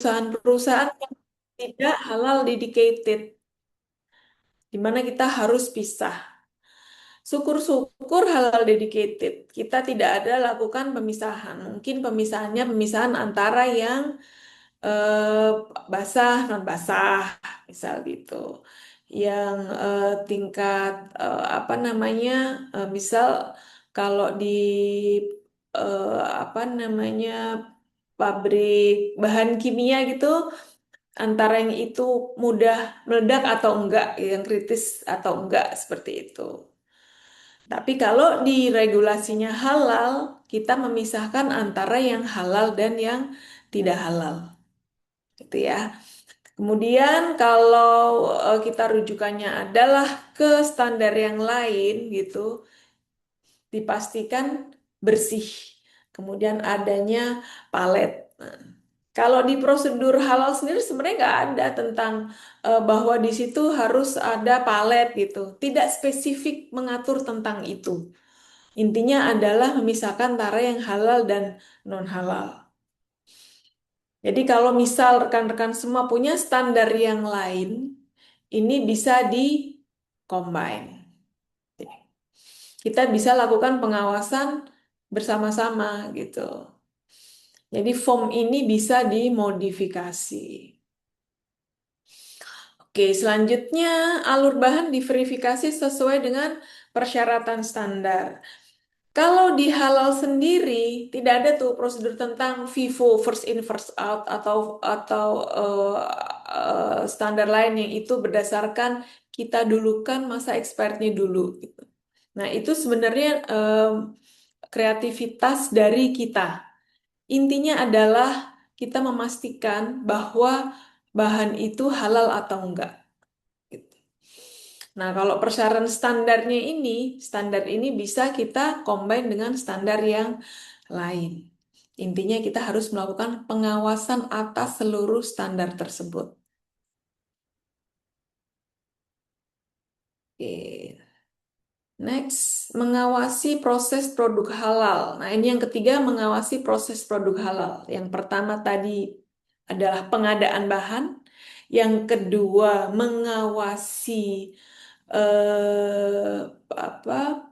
perusahaan-perusahaan yang tidak halal dedicated, di mana kita harus pisah. Syukur-syukur halal dedicated. Kita tidak ada lakukan pemisahan. Mungkin pemisahannya pemisahan antara yang eh, basah, non basah, misal gitu. Yang tingkat apa namanya, misal kalau di apa namanya pabrik bahan kimia gitu, antara yang itu mudah meledak atau enggak, yang kritis atau enggak seperti itu. Tapi kalau di regulasinya halal, kita memisahkan antara yang halal dan yang tidak halal, gitu ya. Kemudian kalau kita rujukannya adalah ke standar yang lain gitu, dipastikan bersih. Kemudian adanya palet. Nah, kalau di prosedur halal sendiri sebenarnya nggak ada tentang bahwa di situ harus ada palet gitu. Tidak spesifik mengatur tentang itu. Intinya adalah memisahkan antara yang halal dan non halal. Jadi kalau misal rekan-rekan semua punya standar yang lain, ini bisa di-combine. Kita bisa lakukan pengawasan bersama-sama gitu. Jadi form ini bisa dimodifikasi. Oke, selanjutnya alur bahan diverifikasi sesuai dengan persyaratan standar. Kalau di halal sendiri tidak ada tuh prosedur tentang FIFO first in first out atau standar lain yang itu berdasarkan kita dulukan masa expirednya dulu gitu. Nah, itu sebenarnya kreativitas dari kita. Intinya adalah kita memastikan bahwa bahan itu halal atau enggak, gitu. Nah, kalau persyaratan standar ini bisa kita combine dengan standar yang lain. Intinya kita harus melakukan pengawasan atas seluruh standar tersebut. Oke. Next, mengawasi proses produk halal. Nah, ini yang ketiga, mengawasi proses produk halal. Yang pertama tadi adalah pengadaan bahan. Yang kedua, mengawasi apa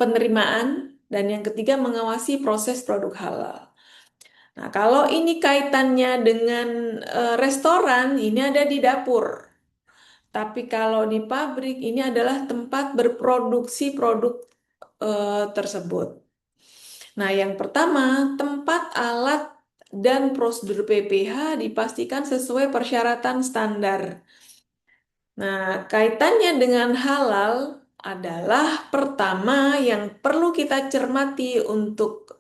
penerimaan. Dan yang ketiga, mengawasi proses produk halal. Nah, kalau ini kaitannya dengan restoran, ini ada di dapur. Tapi kalau di pabrik, ini adalah tempat berproduksi produk tersebut. Nah, yang pertama, tempat alat dan prosedur PPH dipastikan sesuai persyaratan standar. Nah, kaitannya dengan halal adalah pertama yang perlu kita cermati untuk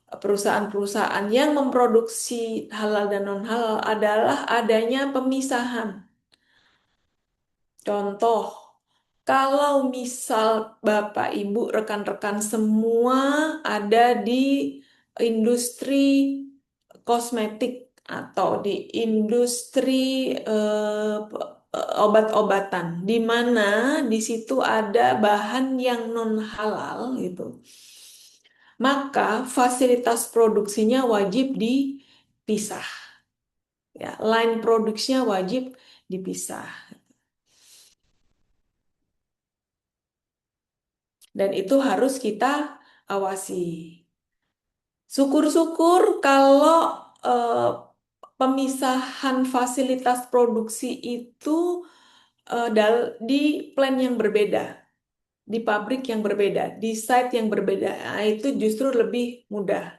perusahaan-perusahaan yang memproduksi halal dan non-halal adalah adanya pemisahan. Contoh, kalau misal Bapak, Ibu, rekan-rekan semua ada di industri kosmetik atau di industri obat-obatan, di mana di situ ada bahan yang non halal gitu, maka fasilitas produksinya wajib dipisah. Ya, line produksinya wajib dipisah. Dan itu harus kita awasi. Syukur-syukur kalau eh, pemisahan fasilitas produksi itu di plan yang berbeda, di pabrik yang berbeda, di site yang berbeda. Nah, itu justru lebih mudah.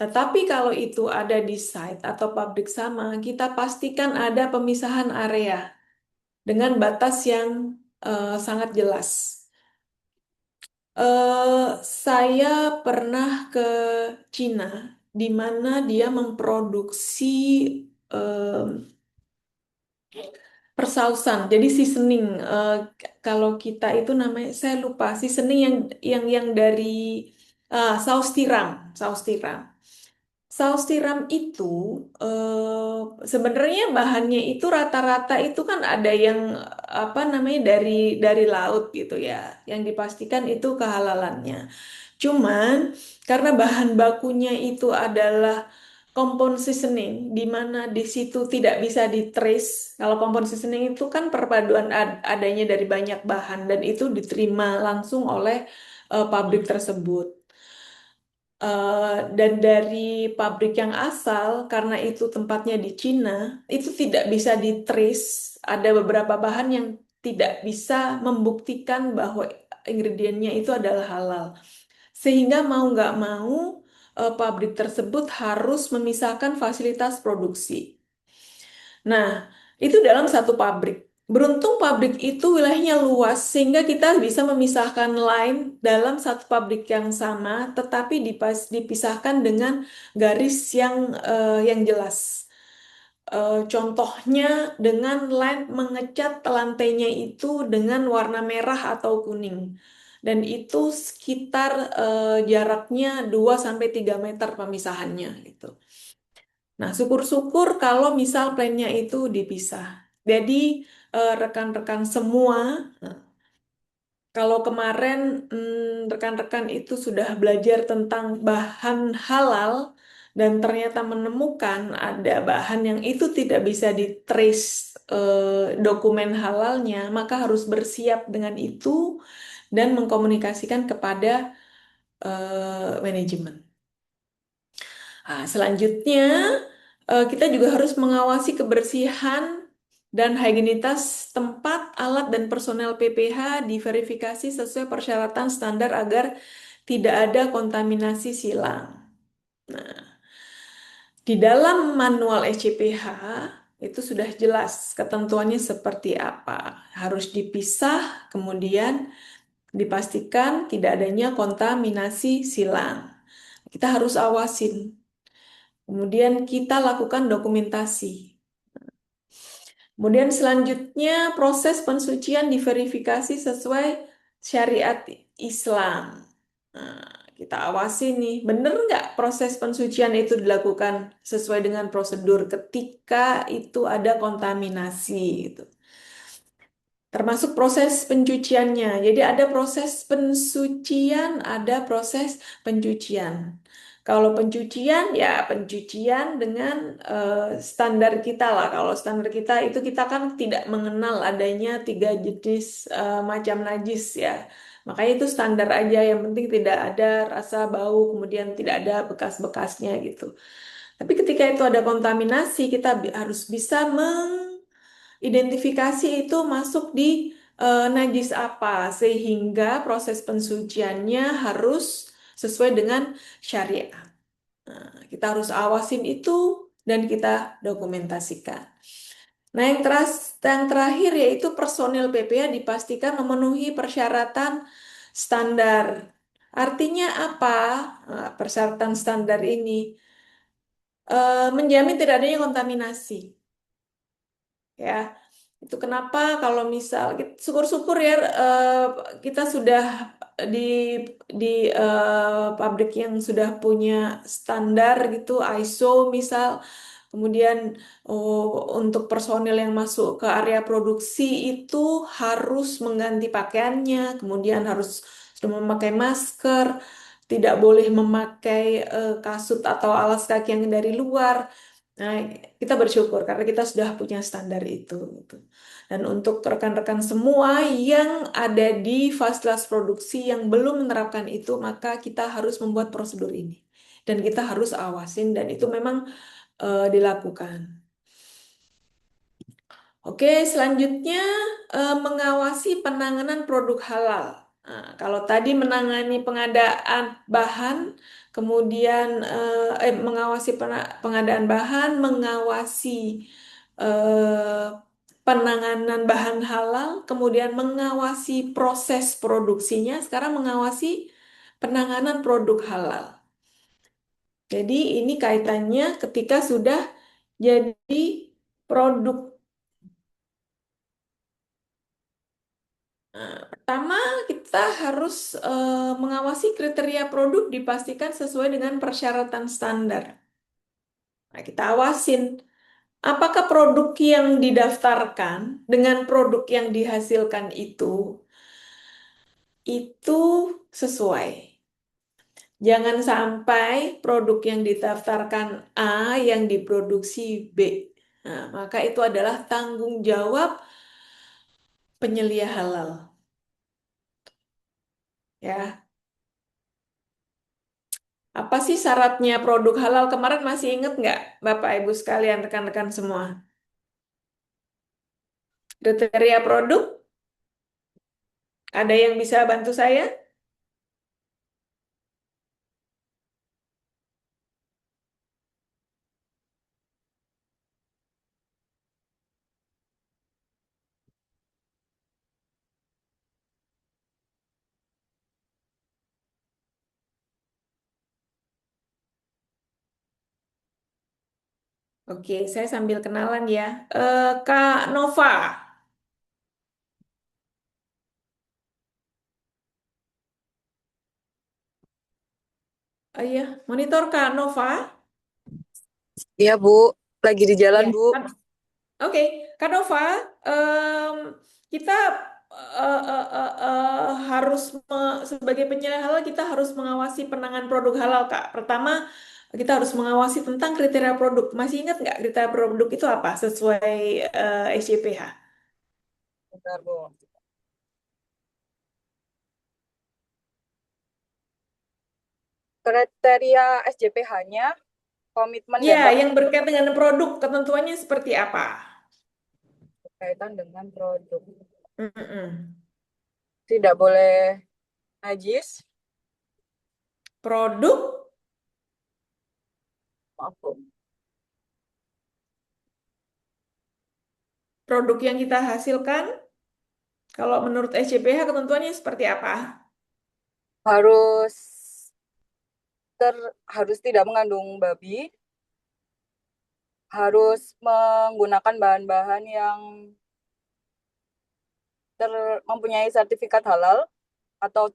Tetapi kalau itu ada di site atau pabrik sama, kita pastikan ada pemisahan area dengan batas yang sangat jelas. Saya pernah ke Cina, di mana dia memproduksi em, persausan, jadi seasoning. Kalau kita itu namanya, saya lupa, seasoning yang dari saus tiram, saus tiram. Saus tiram itu sebenarnya bahannya itu rata-rata itu kan ada yang apa namanya dari laut gitu ya, yang dipastikan itu kehalalannya. Cuman karena bahan bakunya itu adalah compound seasoning, di mana di situ tidak bisa di-trace. Kalau compound seasoning itu kan perpaduan adanya dari banyak bahan dan itu diterima langsung oleh pabrik tersebut. Dan dari pabrik yang asal, karena itu tempatnya di Cina, itu tidak bisa di-trace. Ada beberapa bahan yang tidak bisa membuktikan bahwa ingredientnya itu adalah halal. Sehingga mau nggak mau, pabrik tersebut harus memisahkan fasilitas produksi. Nah, itu dalam satu pabrik. Beruntung pabrik itu wilayahnya luas sehingga kita bisa memisahkan line dalam satu pabrik yang sama, tetapi dipisahkan dengan garis yang jelas. Contohnya dengan line mengecat lantainya itu dengan warna merah atau kuning. Dan itu sekitar jaraknya 2 sampai 3 meter pemisahannya gitu. Nah, syukur-syukur kalau misal plannya itu dipisah. Jadi, rekan-rekan semua, eh, kalau kemarin rekan-rekan itu sudah belajar tentang bahan halal dan ternyata menemukan ada bahan yang itu tidak bisa di-trace dokumen halalnya, maka harus bersiap dengan itu dan mengkomunikasikan kepada manajemen. Nah, selanjutnya, kita juga harus mengawasi kebersihan dan higienitas tempat, alat, dan personel PPH diverifikasi sesuai persyaratan standar agar tidak ada kontaminasi silang. Nah, di dalam manual SCPH itu sudah jelas ketentuannya seperti apa. Harus dipisah, kemudian dipastikan tidak adanya kontaminasi silang. Kita harus awasin. Kemudian kita lakukan dokumentasi. Kemudian selanjutnya proses pensucian diverifikasi sesuai syariat Islam. Nah, kita awasi nih, bener nggak proses pensucian itu dilakukan sesuai dengan prosedur ketika itu ada kontaminasi gitu. Termasuk proses pencuciannya. Jadi ada proses pensucian, ada proses pencucian. Kalau pencucian, ya pencucian dengan standar kita lah. Kalau standar kita itu kita kan tidak mengenal adanya 3 jenis macam najis ya. Makanya itu standar aja. Yang penting tidak ada rasa bau, kemudian tidak ada bekas-bekasnya gitu. Tapi ketika itu ada kontaminasi, kita harus bisa identifikasi itu masuk di najis apa, sehingga proses pensuciannya harus sesuai dengan syariat. Nah, kita harus awasin itu dan kita dokumentasikan. Nah, yang terakhir yaitu personil PPA dipastikan memenuhi persyaratan standar. Artinya apa? Nah, persyaratan standar ini menjamin tidak adanya kontaminasi. Ya, itu kenapa kalau misal syukur-syukur ya kita sudah di di pabrik yang sudah punya standar gitu ISO misal, kemudian oh, untuk personil yang masuk ke area produksi itu harus mengganti pakaiannya, kemudian harus sudah memakai masker, tidak boleh memakai kasut atau alas kaki yang dari luar. Nah, kita bersyukur karena kita sudah punya standar itu, gitu. Dan untuk rekan-rekan semua yang ada di fasilitas produksi yang belum menerapkan itu, maka kita harus membuat prosedur ini. Dan kita harus awasin dan itu memang dilakukan. Oke, selanjutnya mengawasi penanganan produk halal. Nah, kalau tadi menangani pengadaan bahan, kemudian mengawasi pengadaan bahan, mengawasi penanganan bahan halal, kemudian mengawasi proses produksinya, sekarang mengawasi penanganan produk halal. Jadi ini kaitannya ketika sudah jadi produk. Nah, pertama, kita harus mengawasi kriteria produk dipastikan sesuai dengan persyaratan standar. Nah, kita awasin apakah produk yang didaftarkan dengan produk yang dihasilkan itu sesuai. Jangan sampai produk yang didaftarkan A yang diproduksi B. Nah, maka itu adalah tanggung jawab penyelia halal. Ya, apa sih syaratnya produk halal kemarin masih inget nggak, Bapak Ibu sekalian, rekan-rekan semua? Kriteria produk, ada yang bisa bantu saya? Oke, saya sambil kenalan ya. Kak Nova. Iya, monitor Kak Nova. Iya, Bu. Lagi di jalan, Ya, Bu. oke, Kak Nova, em, kita harus sebagai penyelia halal kita harus mengawasi penanganan produk halal, Kak. Pertama, kita harus mengawasi tentang kriteria produk. Masih ingat nggak kriteria produk itu apa sesuai SJPH? Bentar, Bu. Kriteria SJPH-nya, komitmen Ya, dan yang berkaitan dengan produk, ketentuannya seperti apa? berkaitan dengan produk. Mm-mm. Tidak boleh najis. Produk, Maaf, Bu. produk yang kita hasilkan, kalau menurut SJPH ketentuannya seperti apa? Harus harus tidak mengandung babi, harus menggunakan bahan-bahan yang mempunyai sertifikat halal atau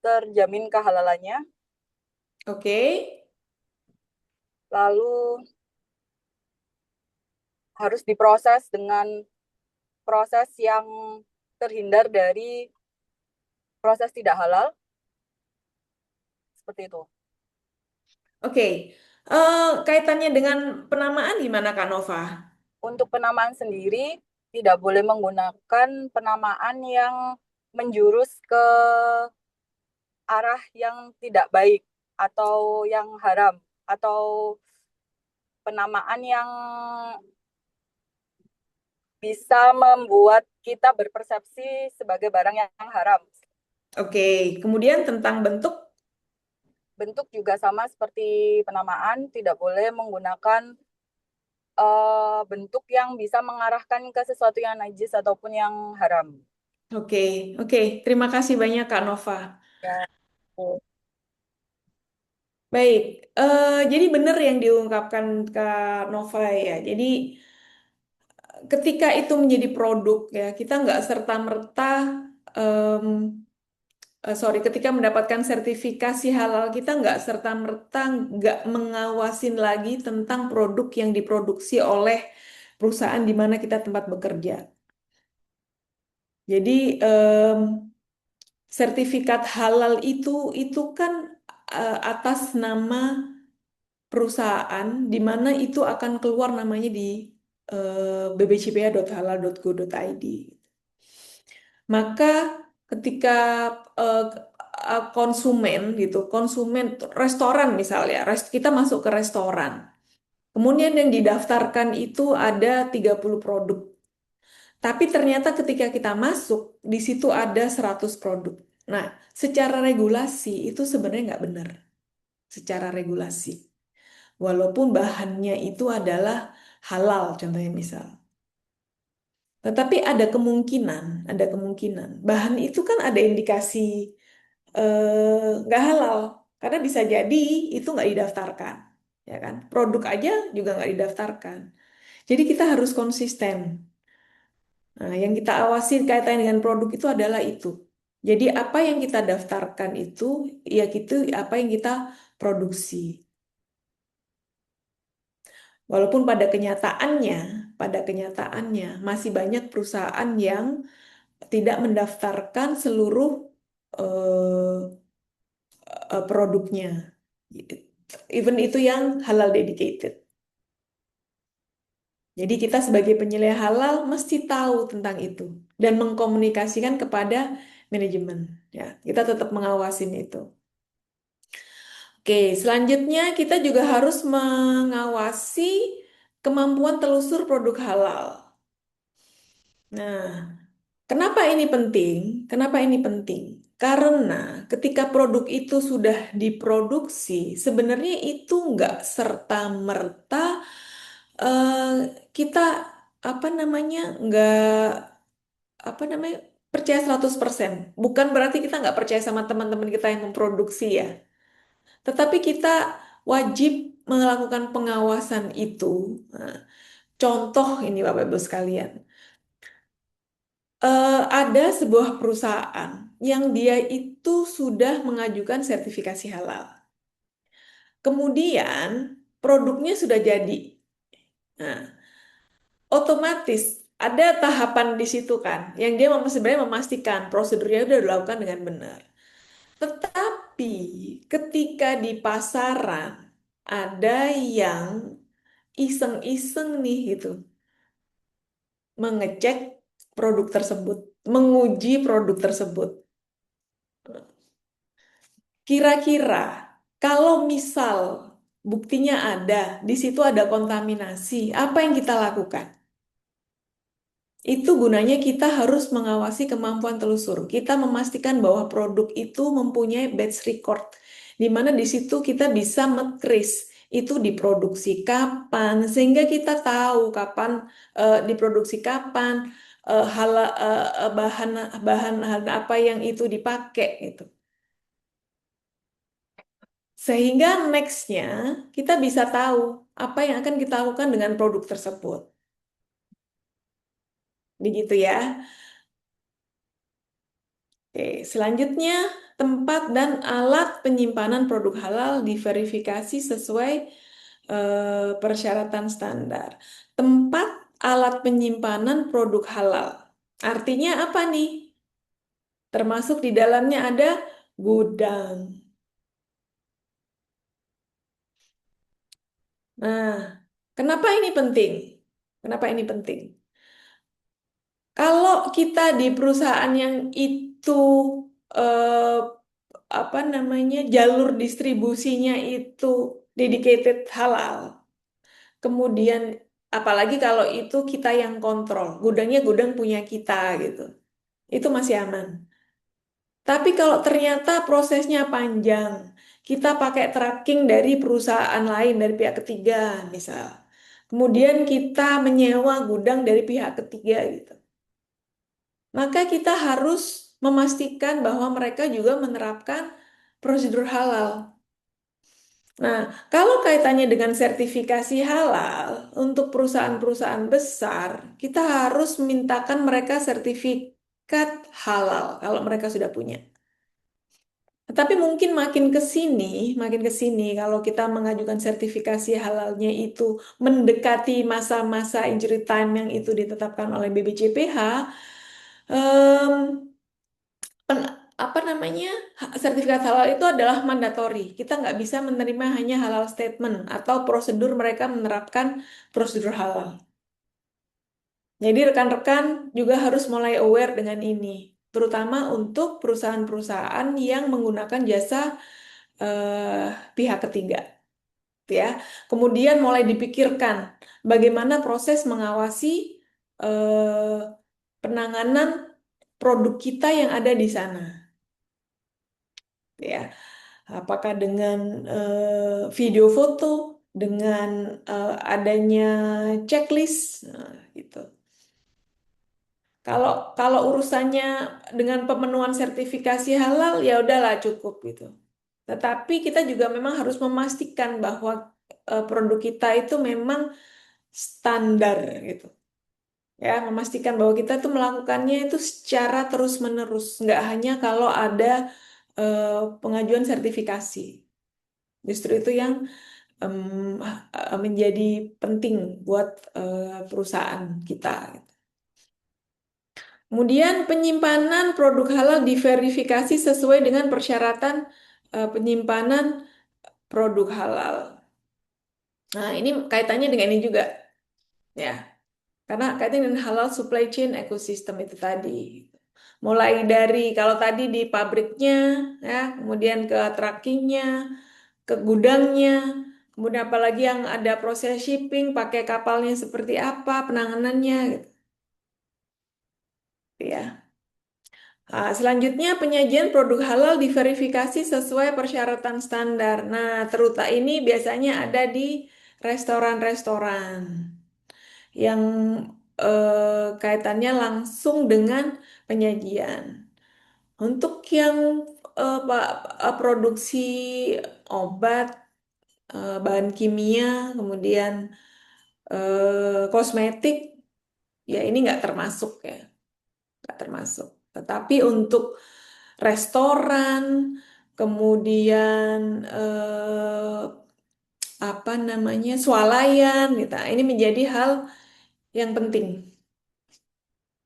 terjamin kehalalannya, Oke. lalu harus diproses dengan proses yang terhindar dari proses tidak halal, seperti itu. Oke, kaitannya dengan penamaan gimana Kak Nova? Untuk penamaan sendiri, tidak boleh menggunakan penamaan yang menjurus ke arah yang tidak baik atau yang haram, atau penamaan yang bisa membuat kita berpersepsi sebagai barang yang haram. Oke, kemudian tentang bentuk, Bentuk juga sama seperti penamaan, tidak boleh menggunakan bentuk yang bisa mengarahkan ke sesuatu yang najis ataupun yang haram. oke, oke, terima kasih banyak Kak Nova. Ya. Baik, jadi benar yang diungkapkan Kak Nova ya. Jadi ketika itu menjadi produk ya, kita nggak serta-merta, sorry, ketika mendapatkan sertifikasi halal, kita nggak serta-merta nggak mengawasin lagi tentang produk yang diproduksi oleh perusahaan di mana kita tempat bekerja. Jadi sertifikat halal itu kan atas nama perusahaan di mana itu akan keluar namanya di bbcpa.halal.go.id. Maka ketika eh, konsumen gitu, konsumen restoran misalnya, kita masuk ke restoran. Kemudian yang didaftarkan itu ada 30 produk. Tapi ternyata ketika kita masuk, di situ ada 100 produk. Nah, secara regulasi itu sebenarnya nggak benar. Secara regulasi. Walaupun bahannya itu adalah halal, contohnya misal. Tetapi ada kemungkinan. Bahan itu kan ada indikasi nggak halal. Karena bisa jadi itu nggak didaftarkan. Ya kan? Produk aja juga nggak didaftarkan. Jadi kita harus konsisten. Nah, yang kita awasi kaitannya dengan produk itu adalah itu. Jadi apa yang kita daftarkan itu, ya gitu apa yang kita produksi. Walaupun pada kenyataannya masih banyak perusahaan yang tidak mendaftarkan seluruh eh, produknya. Even itu yang halal dedicated. Jadi kita sebagai penyelia halal mesti tahu tentang itu dan mengkomunikasikan kepada manajemen. Ya, kita tetap mengawasin itu. Oke, selanjutnya kita juga harus mengawasi kemampuan telusur produk halal. Nah, kenapa ini penting? Kenapa ini penting? Karena ketika produk itu sudah diproduksi, sebenarnya itu nggak serta-merta kita apa namanya nggak apa namanya percaya 100%. Bukan berarti kita nggak percaya sama teman-teman kita yang memproduksi ya. Tetapi kita wajib melakukan pengawasan itu. Nah, contoh ini Bapak Ibu sekalian. Ada sebuah perusahaan yang dia itu sudah mengajukan sertifikasi halal. Kemudian produknya sudah jadi. Nah, otomatis ada tahapan di situ kan, yang dia sebenarnya memastikan prosedurnya sudah dilakukan dengan benar. Tetapi ketika di pasaran ada yang iseng-iseng nih gitu, mengecek produk tersebut, menguji produk tersebut. Kira-kira kalau misal buktinya ada, di situ ada kontaminasi, apa yang kita lakukan? Itu gunanya kita harus mengawasi kemampuan telusur. Kita memastikan bahwa produk itu mempunyai batch record, di mana di situ kita bisa metris itu diproduksi kapan, sehingga kita tahu kapan diproduksi kapan, bahan bahan apa yang itu dipakai gitu. Sehingga nextnya kita bisa tahu apa yang akan kita lakukan dengan produk tersebut. Begitu ya. Oke, selanjutnya tempat dan alat penyimpanan produk halal diverifikasi sesuai persyaratan standar. Tempat alat penyimpanan produk halal. Artinya apa nih? Termasuk di dalamnya ada gudang. Nah, kenapa ini penting? Kenapa ini penting? Kalau kita di perusahaan yang itu eh, apa namanya jalur distribusinya itu dedicated halal, kemudian apalagi kalau itu kita yang kontrol, gudangnya gudang punya kita gitu, itu masih aman. Tapi kalau ternyata prosesnya panjang, kita pakai tracking dari perusahaan lain, dari pihak ketiga misal, kemudian kita menyewa gudang dari pihak ketiga gitu. Maka kita harus memastikan bahwa mereka juga menerapkan prosedur halal. Nah, kalau kaitannya dengan sertifikasi halal untuk perusahaan-perusahaan besar, kita harus mintakan mereka sertifikat halal kalau mereka sudah punya. Tapi mungkin makin ke sini kalau kita mengajukan sertifikasi halalnya itu mendekati masa-masa injury time yang itu ditetapkan oleh BBCPH, pen- apa namanya sertifikat halal itu adalah mandatori. Kita nggak bisa menerima hanya halal statement atau prosedur mereka menerapkan prosedur halal. Jadi rekan-rekan juga harus mulai aware dengan ini, terutama untuk perusahaan-perusahaan yang menggunakan jasa pihak ketiga, ya. Kemudian mulai dipikirkan bagaimana proses mengawasi eh, penanganan produk kita yang ada di sana, ya. Apakah dengan video foto, dengan adanya checklist, nah, gitu. Kalau kalau urusannya dengan pemenuhan sertifikasi halal, ya udahlah cukup gitu. Tetapi kita juga memang harus memastikan bahwa produk kita itu memang standar gitu. Ya, memastikan bahwa kita tuh melakukannya itu secara terus-menerus, nggak hanya kalau ada eh, pengajuan sertifikasi. Justru itu yang menjadi penting buat perusahaan kita. Kemudian penyimpanan produk halal diverifikasi sesuai dengan persyaratan penyimpanan produk halal. Nah, ini kaitannya dengan ini juga, ya. Karena kaitannya dengan halal supply chain ecosystem itu tadi. Mulai dari kalau tadi di pabriknya, ya, kemudian ke truckingnya, ke gudangnya, kemudian apalagi yang ada proses shipping, pakai kapalnya seperti apa, penanganannya, gitu ya. Selanjutnya penyajian produk halal diverifikasi sesuai persyaratan standar. Nah, terutama ini biasanya ada di restoran-restoran yang kaitannya langsung dengan penyajian. Untuk yang produksi obat, bahan kimia, kemudian kosmetik, ya ini nggak termasuk ya, nggak termasuk. Tetapi untuk restoran, kemudian apa namanya swalayan, gitu. Ini menjadi hal yang penting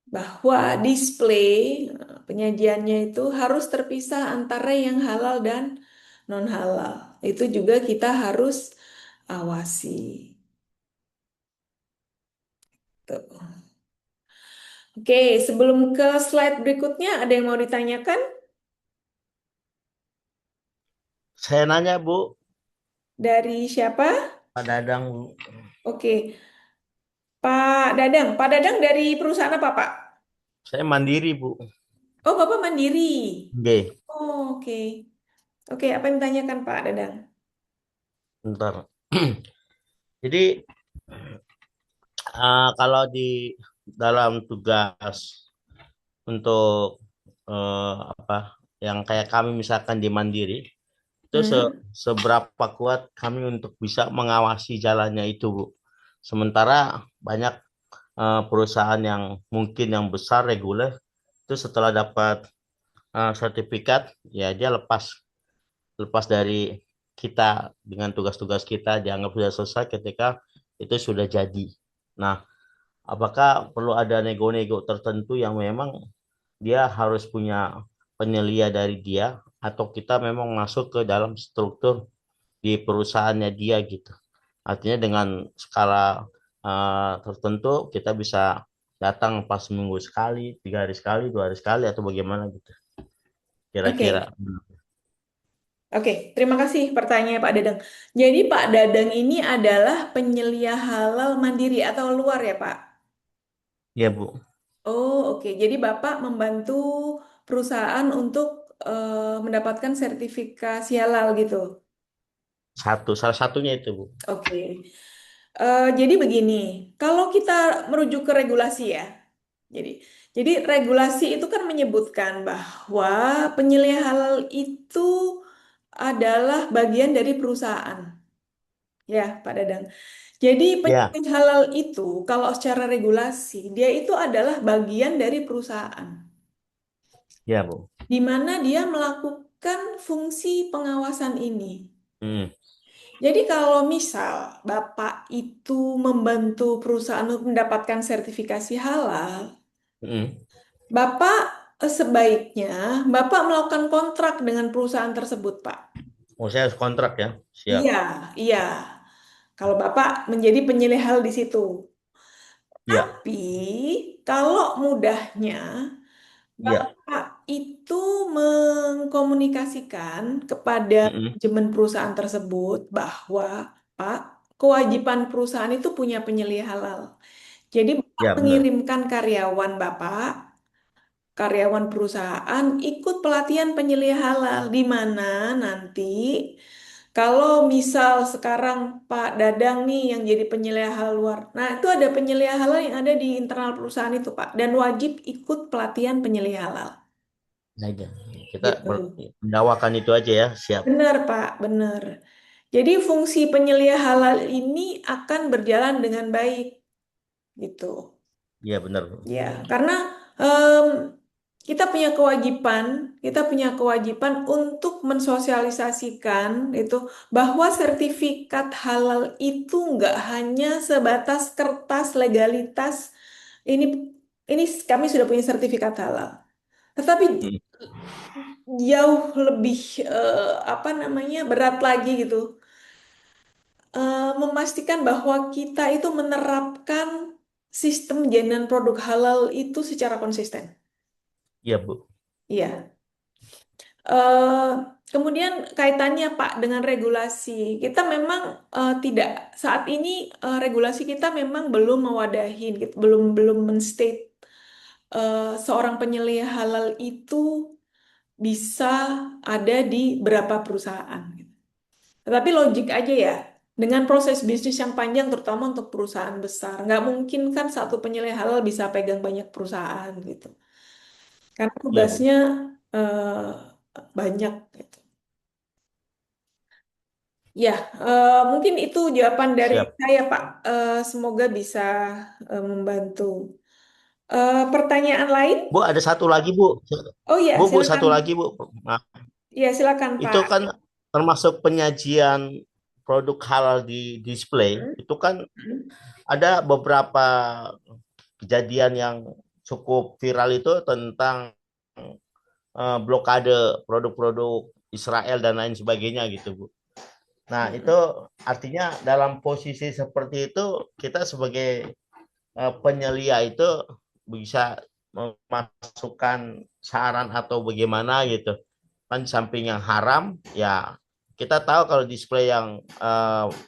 bahwa display penyajiannya itu harus terpisah antara yang halal dan non halal. Itu juga kita harus awasi. Tuh. Oke, sebelum ke slide berikutnya, ada yang mau ditanyakan Saya nanya Bu, dari siapa? Pak Dadang Bu. Oke, Pak Dadang dari perusahaan apa, Pak? Saya mandiri Bu. Oh, Bapak mandiri. Oke, Oh, oke. Oke, apa yang ditanyakan Pak Dadang? bentar. Jadi kalau di dalam tugas untuk apa yang kayak kami misalkan di Mandiri itu Hmm? seberapa kuat kami untuk bisa mengawasi jalannya itu Bu. Sementara banyak perusahaan yang mungkin yang besar reguler itu setelah dapat sertifikat ya dia lepas lepas dari kita dengan tugas-tugas kita dianggap sudah selesai ketika itu sudah jadi. Nah, apakah perlu ada nego-nego tertentu yang memang dia harus punya penyelia dari dia atau kita memang masuk ke dalam struktur di perusahaannya dia gitu. Artinya dengan skala tertentu kita bisa datang pas seminggu sekali, 3 hari sekali, 2 hari sekali atau bagaimana gitu. Kira-kira. Oke, oke. Terima kasih pertanyaannya Pak Dadang. Jadi Pak Dadang ini adalah penyelia halal mandiri atau luar ya Pak? Ya Bu, Oh, oke. Jadi Bapak membantu perusahaan untuk mendapatkan sertifikasi halal gitu. salah satunya itu Bu. Oke. Jadi begini, kalau kita merujuk ke regulasi ya, jadi jadi regulasi itu kan menyebutkan bahwa penyelia halal itu adalah bagian dari perusahaan, ya Pak Dadang. Jadi Ya, penyelia halal itu kalau secara regulasi dia itu adalah bagian dari perusahaan, ya Bu. di mana dia melakukan fungsi pengawasan ini. Hmm. Jadi kalau misal Bapak itu membantu perusahaan untuk mendapatkan sertifikasi halal, Hmm. Bapak sebaiknya Bapak melakukan kontrak dengan perusahaan tersebut, Pak. Oh, saya harus kontrak ya. Siap. Iya, iya. Kalau Bapak menjadi penyelih hal di situ. Ya, Tapi kalau mudahnya ya. Bapak itu mengkomunikasikan kepada Hmm. manajemen perusahaan tersebut bahwa Pak, kewajiban perusahaan itu punya penyelia halal. Jadi Bapak Ya, benar. mengirimkan karyawan perusahaan ikut pelatihan penyelia halal di mana nanti kalau misal sekarang Pak Dadang nih yang jadi penyelia halal luar. Nah, itu ada penyelia halal yang ada di internal perusahaan itu, Pak, dan wajib ikut pelatihan penyelia halal. Nah, aja. Kita Gitu. mendawakan itu aja ya. Siap. Benar, Pak, benar. Jadi fungsi penyelia halal ini akan berjalan dengan baik gitu. Iya, benar. Ya, karena em, kita punya kewajiban untuk mensosialisasikan itu bahwa sertifikat halal itu nggak hanya sebatas kertas legalitas ini ini kami sudah punya sertifikat halal. Tetapi Hmm. jauh lebih apa namanya berat lagi gitu. Memastikan bahwa kita itu menerapkan sistem jaminan produk halal itu secara konsisten. Iya, Bu. Iya. Eh, Kemudian kaitannya Pak dengan regulasi, kita memang tidak saat ini regulasi kita memang belum mewadahi, gitu, belum belum menstate seorang penyelia halal itu bisa ada di berapa perusahaan. Gitu. Tetapi logik aja ya, dengan proses bisnis yang panjang, terutama untuk perusahaan besar, nggak mungkin kan satu penyelia halal bisa pegang banyak perusahaan gitu, karena Iya, Bu. tugasnya eh, banyak. Gitu. Ya, mungkin itu jawaban dari Siap. saya, Pak. Semoga bisa membantu. Pertanyaan lain? Bu, ada satu lagi, Bu. Oh ya, Bu, satu silakan. lagi, Bu. Nah, Ya, silakan, itu Pak. kan termasuk penyajian produk halal di display. Hmm, Itu kan hmm, ada beberapa kejadian yang cukup viral itu tentang blokade produk-produk Israel dan lain sebagainya gitu, Bu. Nah, itu hmm. artinya dalam posisi seperti itu kita sebagai penyelia itu bisa memasukkan saran atau bagaimana gitu. Kan di samping yang haram, ya kita tahu kalau display yang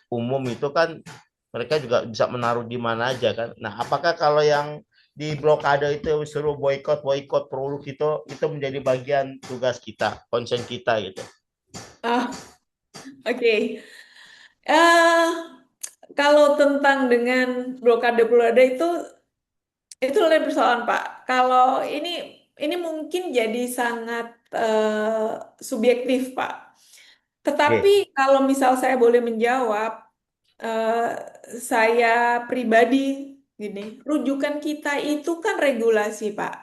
umum itu kan mereka juga bisa menaruh di mana aja kan. Nah, apakah kalau yang di blokade itu suruh boykot boykot produk itu menjadi bagian tugas kita, konsen kita gitu. Ah, oke. Eh, Kalau tentang dengan blokade-blokade itu lain persoalan, Pak. Kalau ini mungkin jadi sangat subjektif, Pak. Tetapi Oke, kalau misal saya boleh menjawab, eh, saya pribadi gini, rujukan kita itu kan regulasi, Pak.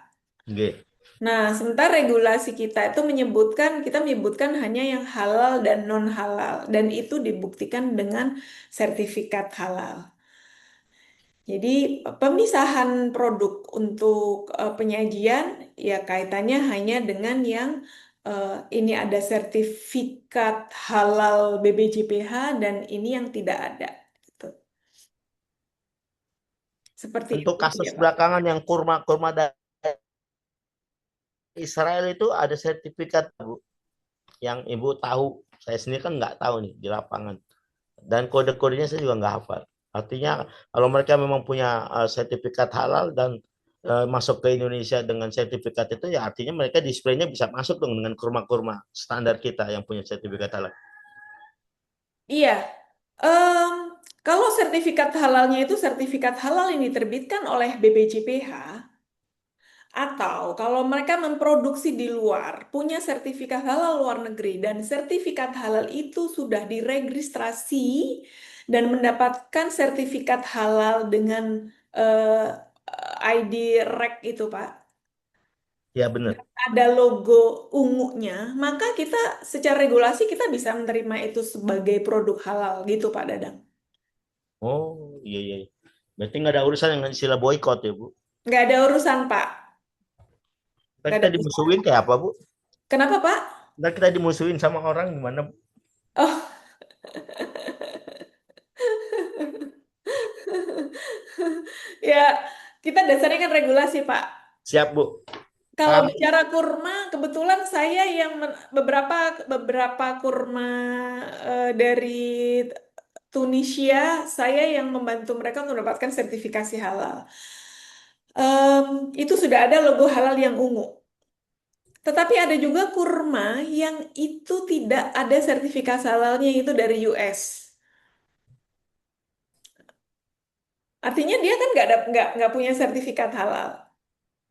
oke. Nah, sementara regulasi kita itu kita menyebutkan hanya yang halal dan non halal, dan itu dibuktikan dengan sertifikat halal. Jadi pemisahan produk untuk penyajian ya kaitannya hanya dengan yang ini ada sertifikat halal BBJPH dan ini yang tidak ada. Gitu. Seperti Untuk itu kasus ya Pak. belakangan yang kurma-kurma dari Israel itu ada sertifikat, Bu, yang Ibu tahu. Saya sendiri kan nggak tahu nih di lapangan. Dan kode-kodenya saya juga nggak hafal. Artinya kalau mereka memang punya sertifikat halal dan masuk ke Indonesia dengan sertifikat itu, ya artinya mereka displaynya bisa masuk dong dengan kurma-kurma standar kita yang punya sertifikat halal. Iya, Em, kalau sertifikat halalnya itu sertifikat halal yang diterbitkan oleh BPJPH, atau kalau mereka memproduksi di luar, punya sertifikat halal luar negeri, dan sertifikat halal itu sudah diregistrasi dan mendapatkan sertifikat halal dengan ID REC itu, Pak. Ya benar. Ada logo ungunya, maka kita secara regulasi kita bisa menerima itu sebagai produk halal gitu, Pak Dadang. Oh iya iya. Berarti nggak ada urusan dengan istilah boykot ya, Bu. Nggak ada urusan, Pak. Ntar Nggak ada kita urusan. dimusuhin kayak apa, Bu? Kenapa, Pak? Ntar kita dimusuhin sama orang gimana, Bu? Oh, ya, kita dasarnya kan regulasi, Pak. Siap, Bu. Kalau Paham? bicara kurma, kebetulan saya yang beberapa beberapa kurma dari Tunisia, saya yang membantu mereka untuk mendapatkan sertifikasi halal. Itu sudah ada logo halal yang ungu. Tetapi ada juga kurma yang itu tidak ada sertifikasi halalnya, itu dari US. Artinya dia kan nggak punya sertifikat halal.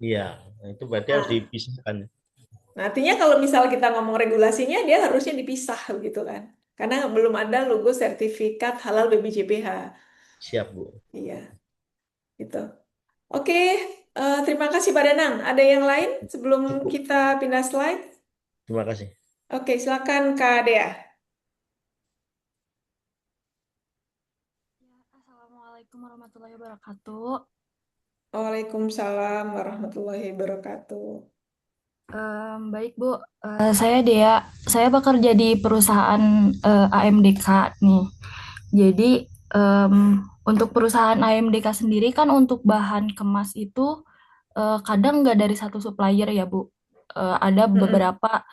Iya. Nah, itu berarti harus Nah, dipisahkan. Nah, artinya kalau misal kita ngomong regulasinya, dia harusnya dipisah gitu kan. Karena belum ada logo sertifikat halal BPJPH. Siap, Bu. Iya, gitu. Oke, terima kasih Pak Danang. Ada yang lain sebelum Cukup. kita pindah slide? Terima kasih. Oke, silakan Kak Dea. Ya, Assalamualaikum warahmatullahi wabarakatuh. Waalaikumsalam warahmatullahi wabarakatuh. Baik Bu, saya Dea. Saya bekerja di perusahaan AMDK nih. Jadi em, untuk perusahaan AMDK sendiri kan untuk bahan kemas itu kadang nggak dari satu supplier ya Bu. Ada Mm-mm. beberapa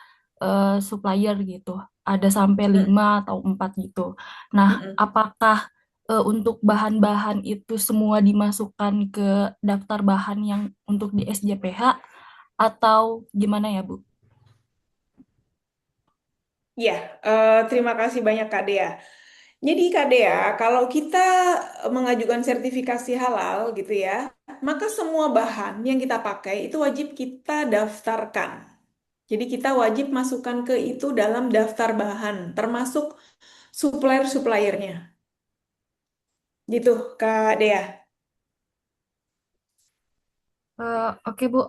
supplier gitu. Ada sampai Mm-mm. 5 atau 4 gitu. Nah, Mm-mm. apakah untuk bahan-bahan itu semua dimasukkan ke daftar bahan yang untuk di SJPH atau gimana ya Bu? Ya, terima kasih banyak Kak Dea. Jadi Kak Dea, kalau kita mengajukan sertifikasi halal gitu ya, maka semua bahan yang kita pakai itu wajib kita daftarkan. Jadi kita wajib masukkan ke itu dalam daftar bahan, termasuk supplier-suppliernya. Gitu Kak Dea. Oke Bu,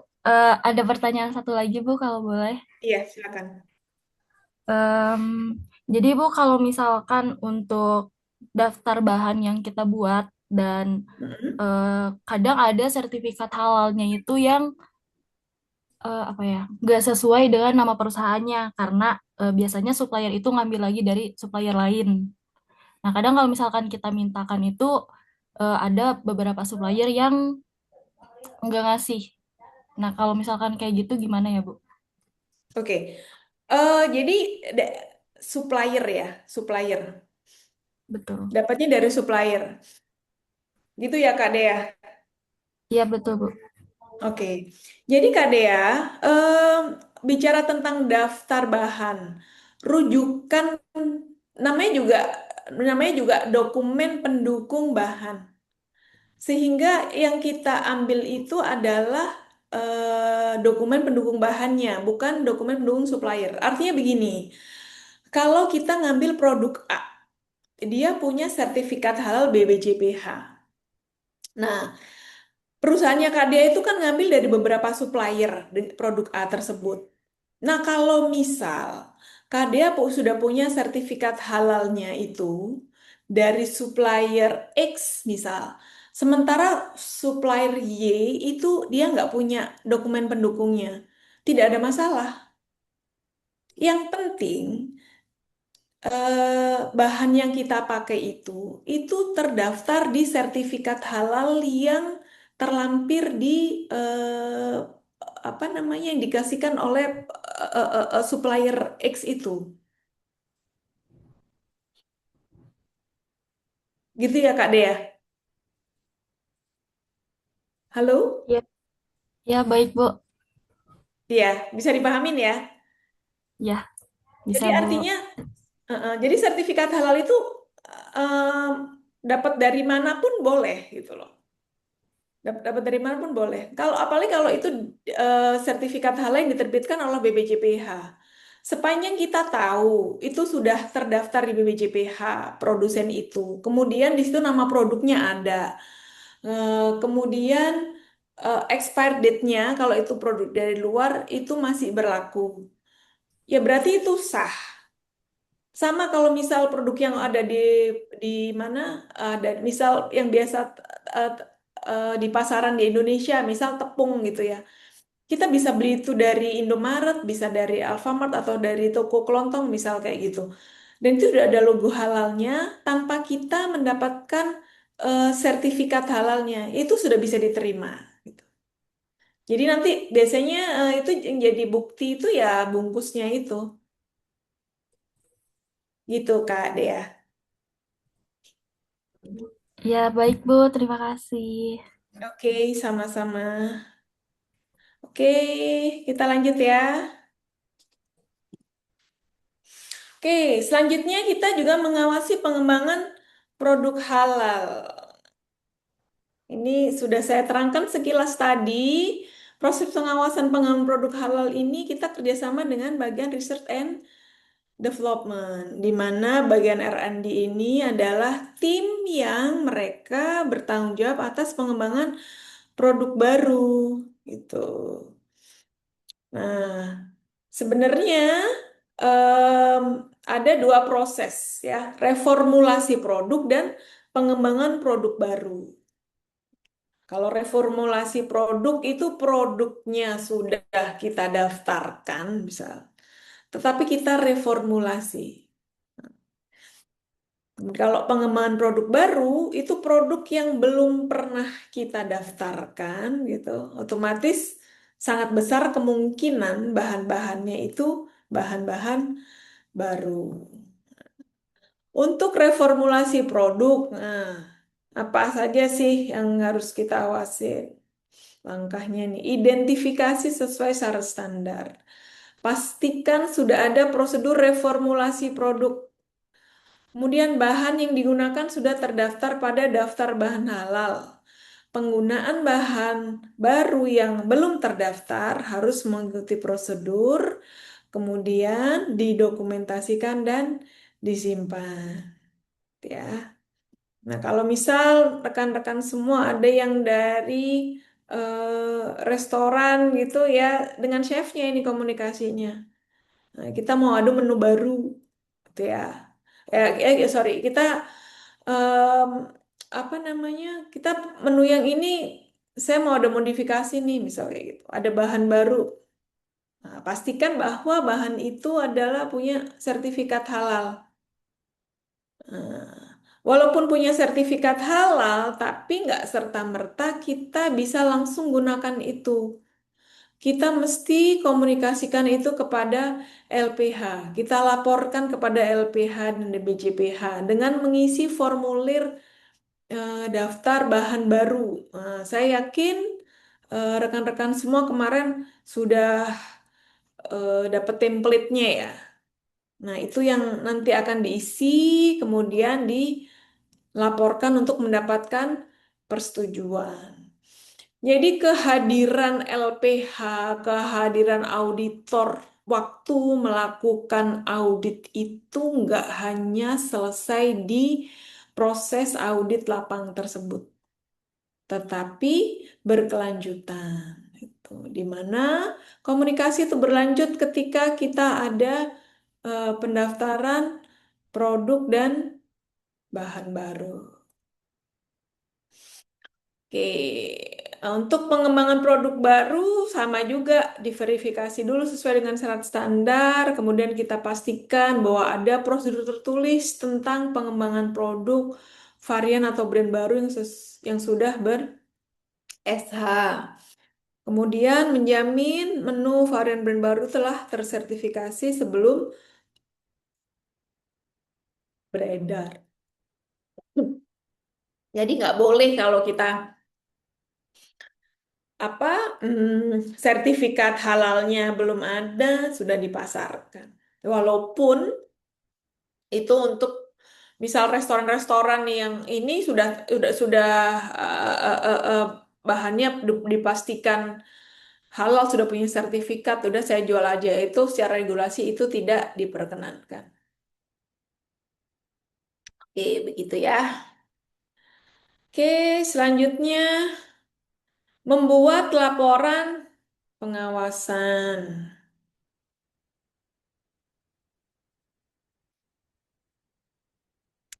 ada pertanyaan satu lagi Bu kalau boleh. Iya, silakan. Em, jadi Bu kalau misalkan untuk daftar bahan yang kita buat dan Mm-mm. kadang ada sertifikat halalnya itu yang apa ya nggak sesuai dengan nama perusahaannya karena biasanya supplier itu ngambil lagi dari supplier lain. Nah kadang kalau misalkan kita mintakan itu ada beberapa supplier yang nggak ngasih. Nah kalau misalkan kayak gitu gimana ya Bu? Oke. Jadi da- supplier ya, supplier. Betul. Dapatnya dari supplier. Gitu ya Kak Dea. Iya betul Bu. Oke, jadi Kak Dea, em, bicara tentang daftar bahan, rujukan namanya juga dokumen pendukung bahan. Sehingga yang kita ambil itu adalah dokumen pendukung bahannya, bukan dokumen pendukung supplier. Artinya begini, kalau kita ngambil produk A, dia punya sertifikat halal BPJPH. Nah, perusahaannya Kak Dia itu kan ngambil dari beberapa supplier produk A tersebut. Nah, kalau misal Kak Dia sudah punya sertifikat halalnya itu dari supplier X misal, sementara supplier Y itu dia nggak punya dokumen pendukungnya, tidak ada masalah. Yang penting bahan yang kita pakai itu terdaftar di sertifikat halal yang terlampir di eh, apa namanya yang dikasihkan oleh supplier X itu, gitu ya Kak Dea. Halo, Iya, ya baik Bu. ya bisa dipahamin ya. Ya bisa Jadi Bu. artinya, jadi sertifikat halal itu eh, dapat dari manapun boleh gitu loh. Dapat dari mana pun boleh. Kalau apalagi kalau itu sertifikat halal yang diterbitkan oleh BPJPH. Sepanjang kita tahu itu sudah terdaftar di BPJPH produsen itu. Kemudian di situ nama produknya ada. Kemudian expired date-nya kalau itu produk dari luar itu masih berlaku. Ya berarti itu sah. Sama kalau misal produk yang ada di mana ada misal yang biasa eh, di pasaran di Indonesia, misal tepung gitu ya. Kita bisa beli itu dari Indomaret, bisa dari Alfamart atau dari toko kelontong misal kayak gitu. Dan itu sudah ada logo halalnya tanpa kita mendapatkan sertifikat halalnya. Itu sudah bisa diterima gitu. Jadi nanti biasanya itu yang jadi bukti itu ya bungkusnya itu. Gitu Kak Dea. Ya baik Bu, terima kasih. Oke, sama-sama. Oke, kita lanjut ya. Oke, selanjutnya kita juga mengawasi pengembangan produk halal. Ini sudah saya terangkan sekilas tadi. Proses pengawasan pengembangan produk halal ini kita kerjasama dengan bagian Research and Development, di mana bagian R&D ini adalah tim yang mereka bertanggung jawab atas pengembangan produk baru, gitu. Nah, sebenarnya em, ada dua proses ya, reformulasi produk dan pengembangan produk baru. Kalau reformulasi produk itu produknya sudah kita daftarkan, misal, tetapi kita reformulasi. Kalau pengembangan produk baru itu produk yang belum pernah kita daftarkan gitu. Otomatis sangat besar kemungkinan bahan-bahannya itu bahan-bahan baru. Untuk reformulasi produk, nah, apa saja sih yang harus kita awasin? Langkahnya nih, identifikasi sesuai syarat standar. Pastikan sudah ada prosedur reformulasi produk. Kemudian bahan yang digunakan sudah terdaftar pada daftar bahan halal. Penggunaan bahan baru yang belum terdaftar harus mengikuti prosedur, kemudian didokumentasikan dan disimpan. Ya. Nah, kalau misal rekan-rekan semua ada yang dari restoran gitu ya, dengan chefnya ini komunikasinya. Nah, kita mau adu menu baru, gitu ya. Sorry, kita em, apa namanya? Kita menu yang ini saya mau ada modifikasi nih, misalnya kayak gitu. Ada bahan baru. Nah, pastikan bahwa bahan itu adalah punya sertifikat halal. Nah, walaupun punya sertifikat halal, tapi nggak serta-merta kita bisa langsung gunakan itu. Kita mesti komunikasikan itu kepada LPH. Kita laporkan kepada LPH dan BJPH dengan mengisi formulir daftar bahan baru. Nah, saya yakin rekan-rekan semua kemarin sudah dapat template-nya ya. Nah, itu yang nanti akan diisi, kemudian dilaporkan untuk mendapatkan persetujuan. Jadi kehadiran LPH, kehadiran auditor waktu melakukan audit itu nggak hanya selesai di proses audit lapang tersebut, tetapi berkelanjutan. Gitu. Di mana komunikasi itu berlanjut ketika kita ada pendaftaran produk dan bahan baru. Oke, untuk pengembangan produk baru sama juga diverifikasi dulu sesuai dengan syarat standar, kemudian kita pastikan bahwa ada prosedur tertulis tentang pengembangan produk, varian atau brand baru yang sudah ber-SH. Kemudian menjamin menu varian brand baru telah tersertifikasi sebelum beredar. Jadi nggak boleh kalau kita apa sertifikat halalnya belum ada sudah dipasarkan. Walaupun itu untuk misal restoran-restoran yang ini sudah bahannya dipastikan halal sudah punya sertifikat, udah saya jual aja itu secara regulasi itu tidak diperkenankan. Oke, begitu ya. Oke, selanjutnya membuat laporan pengawasan.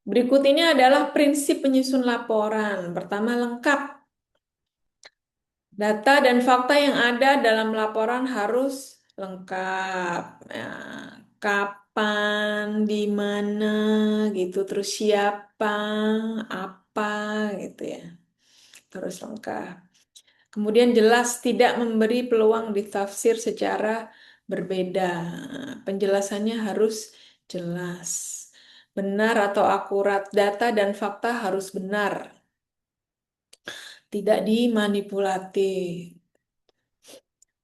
Berikut ini adalah prinsip penyusun laporan. Pertama, lengkap. Data dan fakta yang ada dalam laporan harus lengkap. Nah, kapan, di mana, gitu. Terus siapa, apa, gitu ya. Terus lengkap. Kemudian jelas tidak memberi peluang ditafsir secara berbeda. Penjelasannya harus jelas. Benar atau akurat, data dan fakta harus benar, tidak dimanipulasi.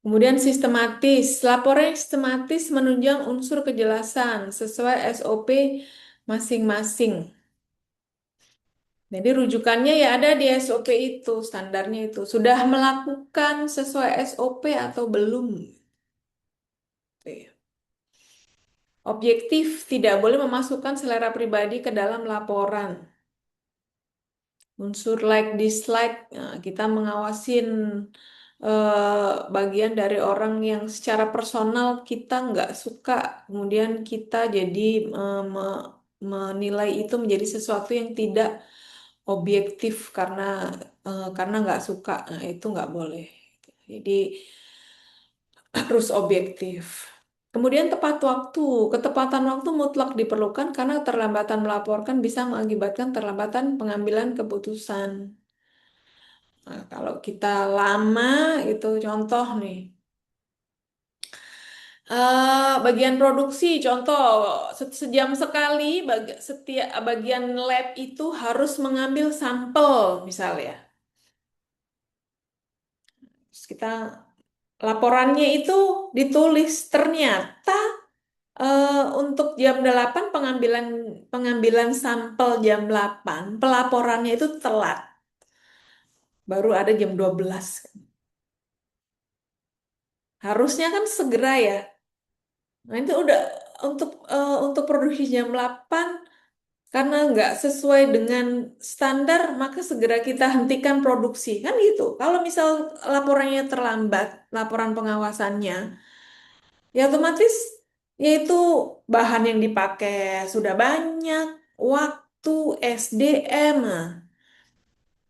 Kemudian sistematis, laporan yang sistematis menunjang unsur kejelasan sesuai SOP masing-masing. Jadi rujukannya ya ada di SOP itu, standarnya itu. Sudah melakukan sesuai SOP atau belum? Oke. Objektif, tidak boleh memasukkan selera pribadi ke dalam laporan. Unsur like dislike, nah, kita mengawasin bagian dari orang yang secara personal kita nggak suka, kemudian kita jadi menilai itu menjadi sesuatu yang tidak objektif karena nggak suka, nah, itu nggak boleh. Jadi harus objektif. Kemudian tepat waktu, ketepatan waktu mutlak diperlukan karena keterlambatan melaporkan bisa mengakibatkan terlambatan pengambilan keputusan. Nah, kalau kita lama itu contoh nih. Bagian produksi, contoh sejam sekali setiap bagian lab itu harus mengambil sampel misalnya. Terus kita laporannya itu ditulis ternyata untuk jam 8 pengambilan pengambilan sampel jam 8 pelaporannya itu telat. Baru ada jam 12. Harusnya kan segera ya. Nah, itu udah untuk produksi jam 8 karena nggak sesuai dengan standar, maka segera kita hentikan produksi. Kan gitu. Kalau misal laporannya terlambat, laporan pengawasannya, ya otomatis yaitu bahan yang dipakai sudah banyak, waktu, SDM, nah,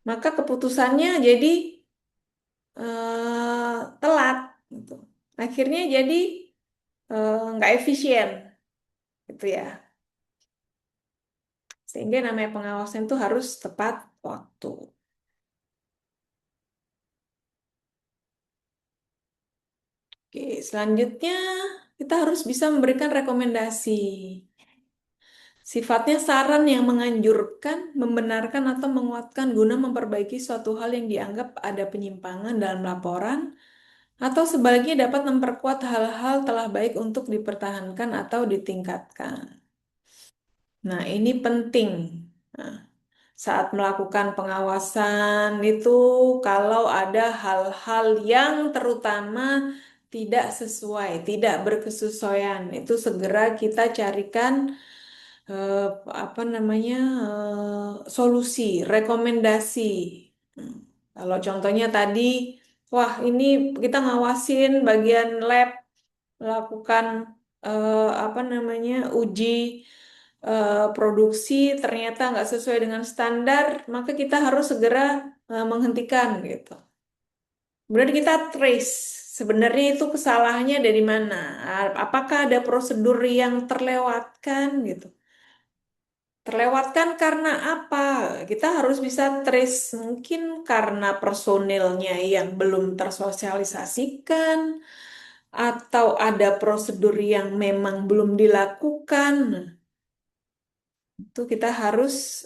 maka keputusannya jadi telat. Gitu. Akhirnya jadi nggak efisien, gitu ya. Sehingga namanya pengawasan itu harus tepat waktu. Oke, selanjutnya kita harus bisa memberikan rekomendasi. Sifatnya saran yang menganjurkan, membenarkan atau menguatkan guna memperbaiki suatu hal yang dianggap ada penyimpangan dalam laporan atau sebaliknya dapat memperkuat hal-hal telah baik untuk dipertahankan atau ditingkatkan. Nah, ini penting. Nah, saat melakukan pengawasan itu kalau ada hal-hal yang terutama tidak sesuai, tidak berkesesuaian, itu segera kita carikan eh, apa namanya solusi, rekomendasi. Hmm. Kalau contohnya tadi, wah ini kita ngawasin bagian lab melakukan apa namanya uji produksi ternyata nggak sesuai dengan standar, maka kita harus segera menghentikan gitu. Kemudian kita trace sebenarnya itu kesalahannya dari mana? Apakah ada prosedur yang terlewatkan gitu? Terlewatkan karena apa? Kita harus bisa trace mungkin karena personilnya yang belum tersosialisasikan atau ada prosedur yang memang belum dilakukan. Nah, itu kita harus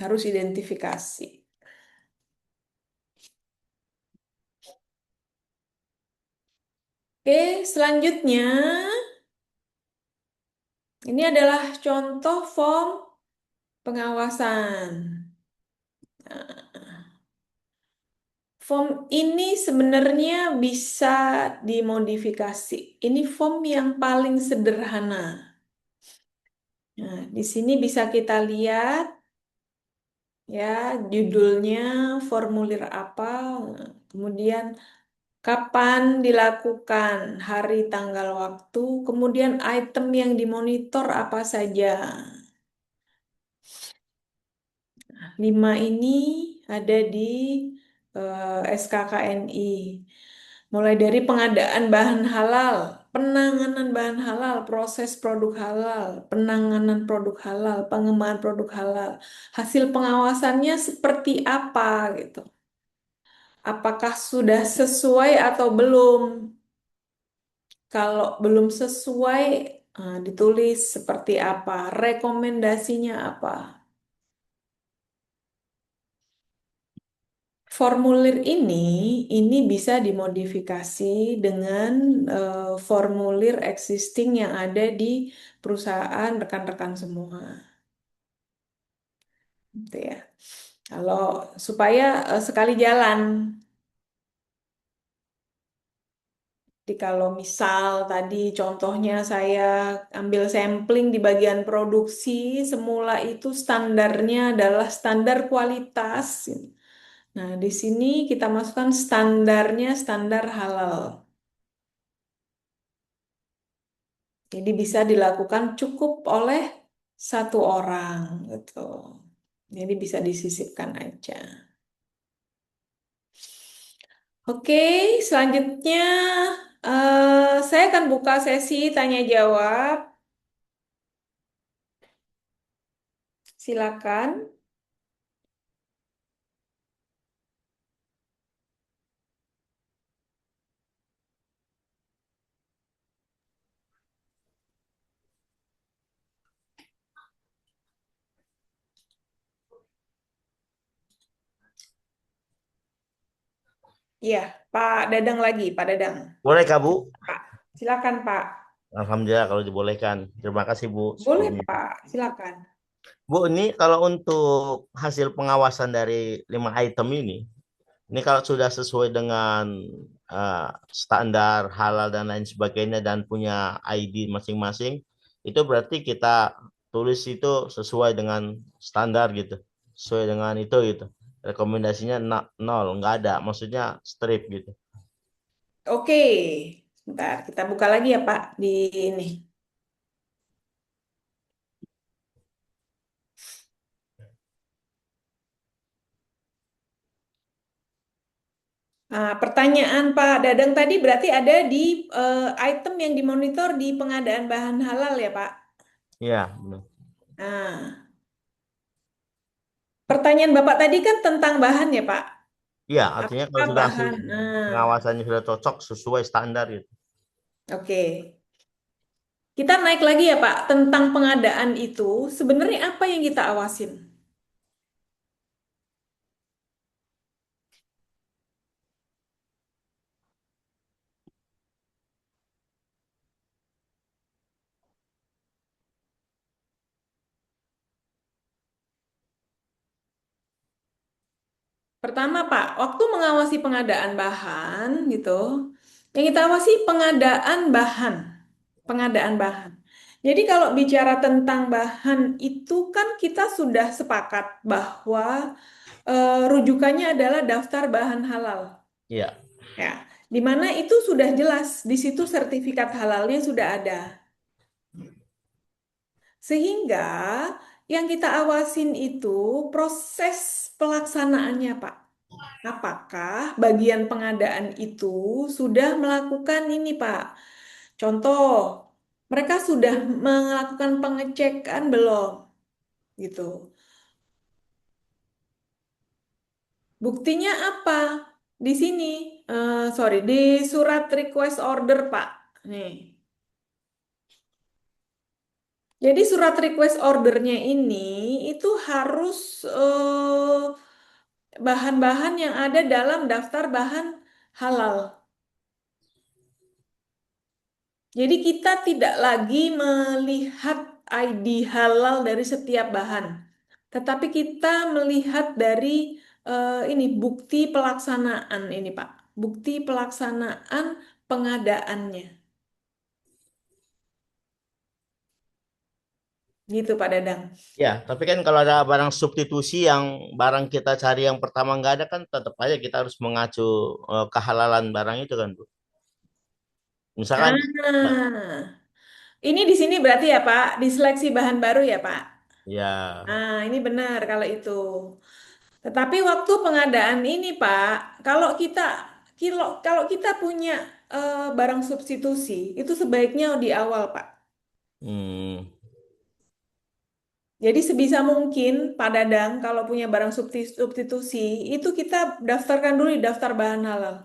identifikasi. Oke, selanjutnya ini adalah contoh form pengawasan. Nah, form ini sebenarnya bisa dimodifikasi. Ini form yang paling sederhana. Nah, di sini bisa kita lihat ya judulnya formulir apa, kemudian kapan dilakukan, hari, tanggal, waktu, kemudian item yang dimonitor apa saja. 5 ini ada di SKKNI. Mulai dari pengadaan bahan halal, penanganan bahan halal, proses produk halal, penanganan produk halal, pengembangan produk halal. Hasil pengawasannya seperti apa gitu. Apakah sudah sesuai atau belum? Kalau belum sesuai, ditulis seperti apa, rekomendasinya apa. Formulir ini bisa dimodifikasi dengan formulir existing yang ada di perusahaan rekan-rekan semua, gitu ya. Kalau supaya sekali jalan. Jadi kalau misal tadi contohnya saya ambil sampling di bagian produksi, semula itu standarnya adalah standar kualitas. Nah, di sini kita masukkan standarnya standar halal. Jadi bisa dilakukan cukup oleh satu orang gitu. Jadi bisa disisipkan aja. Oke, selanjutnya saya akan buka sesi tanya jawab. Silakan. Iya, Pak Dadang lagi, Pak Dadang. Boleh Kak Bu? Pak, silakan Pak. Alhamdulillah kalau dibolehkan. Terima kasih Bu Boleh sebelumnya. Pak, silakan. Bu, ini kalau untuk hasil pengawasan dari 5 item ini kalau sudah sesuai dengan standar halal dan lain sebagainya dan punya ID masing-masing, itu berarti kita tulis itu sesuai dengan standar gitu, sesuai dengan itu gitu. Rekomendasinya nol, nggak ada, maksudnya strip gitu. Oke, sebentar kita buka lagi ya Pak di ini. Nah, pertanyaan Pak Dadang tadi berarti ada di item yang dimonitor di pengadaan bahan halal ya Pak? Iya, benar. Nah, pertanyaan Bapak tadi kan tentang bahan ya Pak? Iya, artinya kalau Apa sudah hasil bahan? Nah, pengawasannya sudah cocok sesuai standar gitu. oke. Kita naik lagi ya Pak tentang pengadaan itu. Sebenarnya apa yang kita awasin? Pertama, Pak, waktu mengawasi pengadaan bahan gitu, yang kita awasi pengadaan bahan, pengadaan bahan. Jadi kalau bicara tentang bahan itu kan kita sudah sepakat bahwa rujukannya adalah daftar bahan halal, Iya. ya. Di mana itu sudah jelas, di situ sertifikat halalnya sudah ada. Sehingga yang kita awasin itu proses pelaksanaannya, Pak. Apakah bagian pengadaan itu sudah melakukan ini, Pak? Contoh, mereka sudah melakukan pengecekan belum? Gitu. Buktinya apa? Di sini, sorry, di surat request order, Pak. Nih. Jadi surat request ordernya ini itu harus bahan-bahan yang ada dalam daftar bahan halal. Jadi kita tidak lagi melihat ID halal dari setiap bahan, tetapi kita melihat dari ini bukti pelaksanaan ini Pak, bukti pelaksanaan pengadaannya, gitu Pak Dadang. Ya, tapi kan kalau ada barang substitusi yang barang kita cari yang pertama nggak ada kan tetap aja kita harus mengacu kehalalan barang itu kan, Bu. Misalkan, Ah, ini di sini berarti ya Pak, diseleksi bahan baru ya Pak. ya, Nah, ini benar kalau itu. Tetapi waktu pengadaan ini, Pak, kalau kita punya barang substitusi, itu sebaiknya di awal, Pak. hmm, Jadi sebisa mungkin, Pak Dadang, kalau punya barang substitusi, itu kita daftarkan dulu di daftar bahan halal.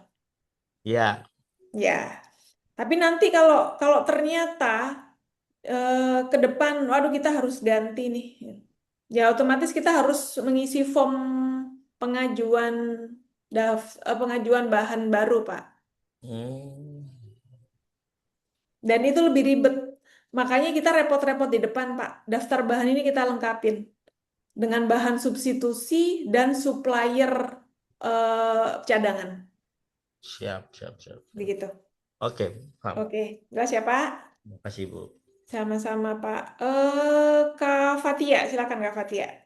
ya, Ya. Tapi nanti kalau kalau ternyata ke depan, waduh kita harus ganti nih. Ya otomatis kita harus mengisi form pengajuan pengajuan bahan baru, Pak. hmm, Dan itu lebih ribet. Makanya kita repot-repot di depan, Pak. Daftar bahan ini kita lengkapin dengan bahan substitusi dan supplier cadangan. siap, siap, siap, siap. Begitu. Oke, paham. Oke, jelas ya, Pak? Terima kasih, Bu. Sama-sama, Pak. Kak Fatia, silakan Kak Fatia.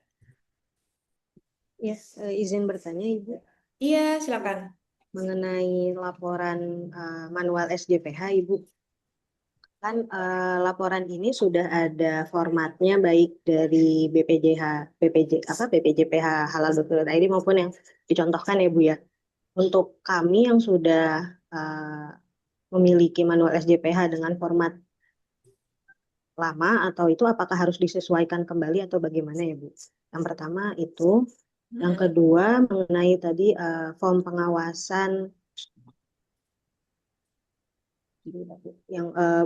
Ya, izin bertanya Ibu Iya, silakan. mengenai laporan manual SJPH Ibu. kan laporan ini sudah ada formatnya baik dari BPJH, BPJPH halal.id maupun yang dicontohkan ya Bu ya. Untuk kami yang sudah memiliki manual SJPH dengan format lama atau itu apakah harus disesuaikan kembali atau bagaimana ya Bu? Yang pertama itu, yang kedua mengenai tadi form pengawasan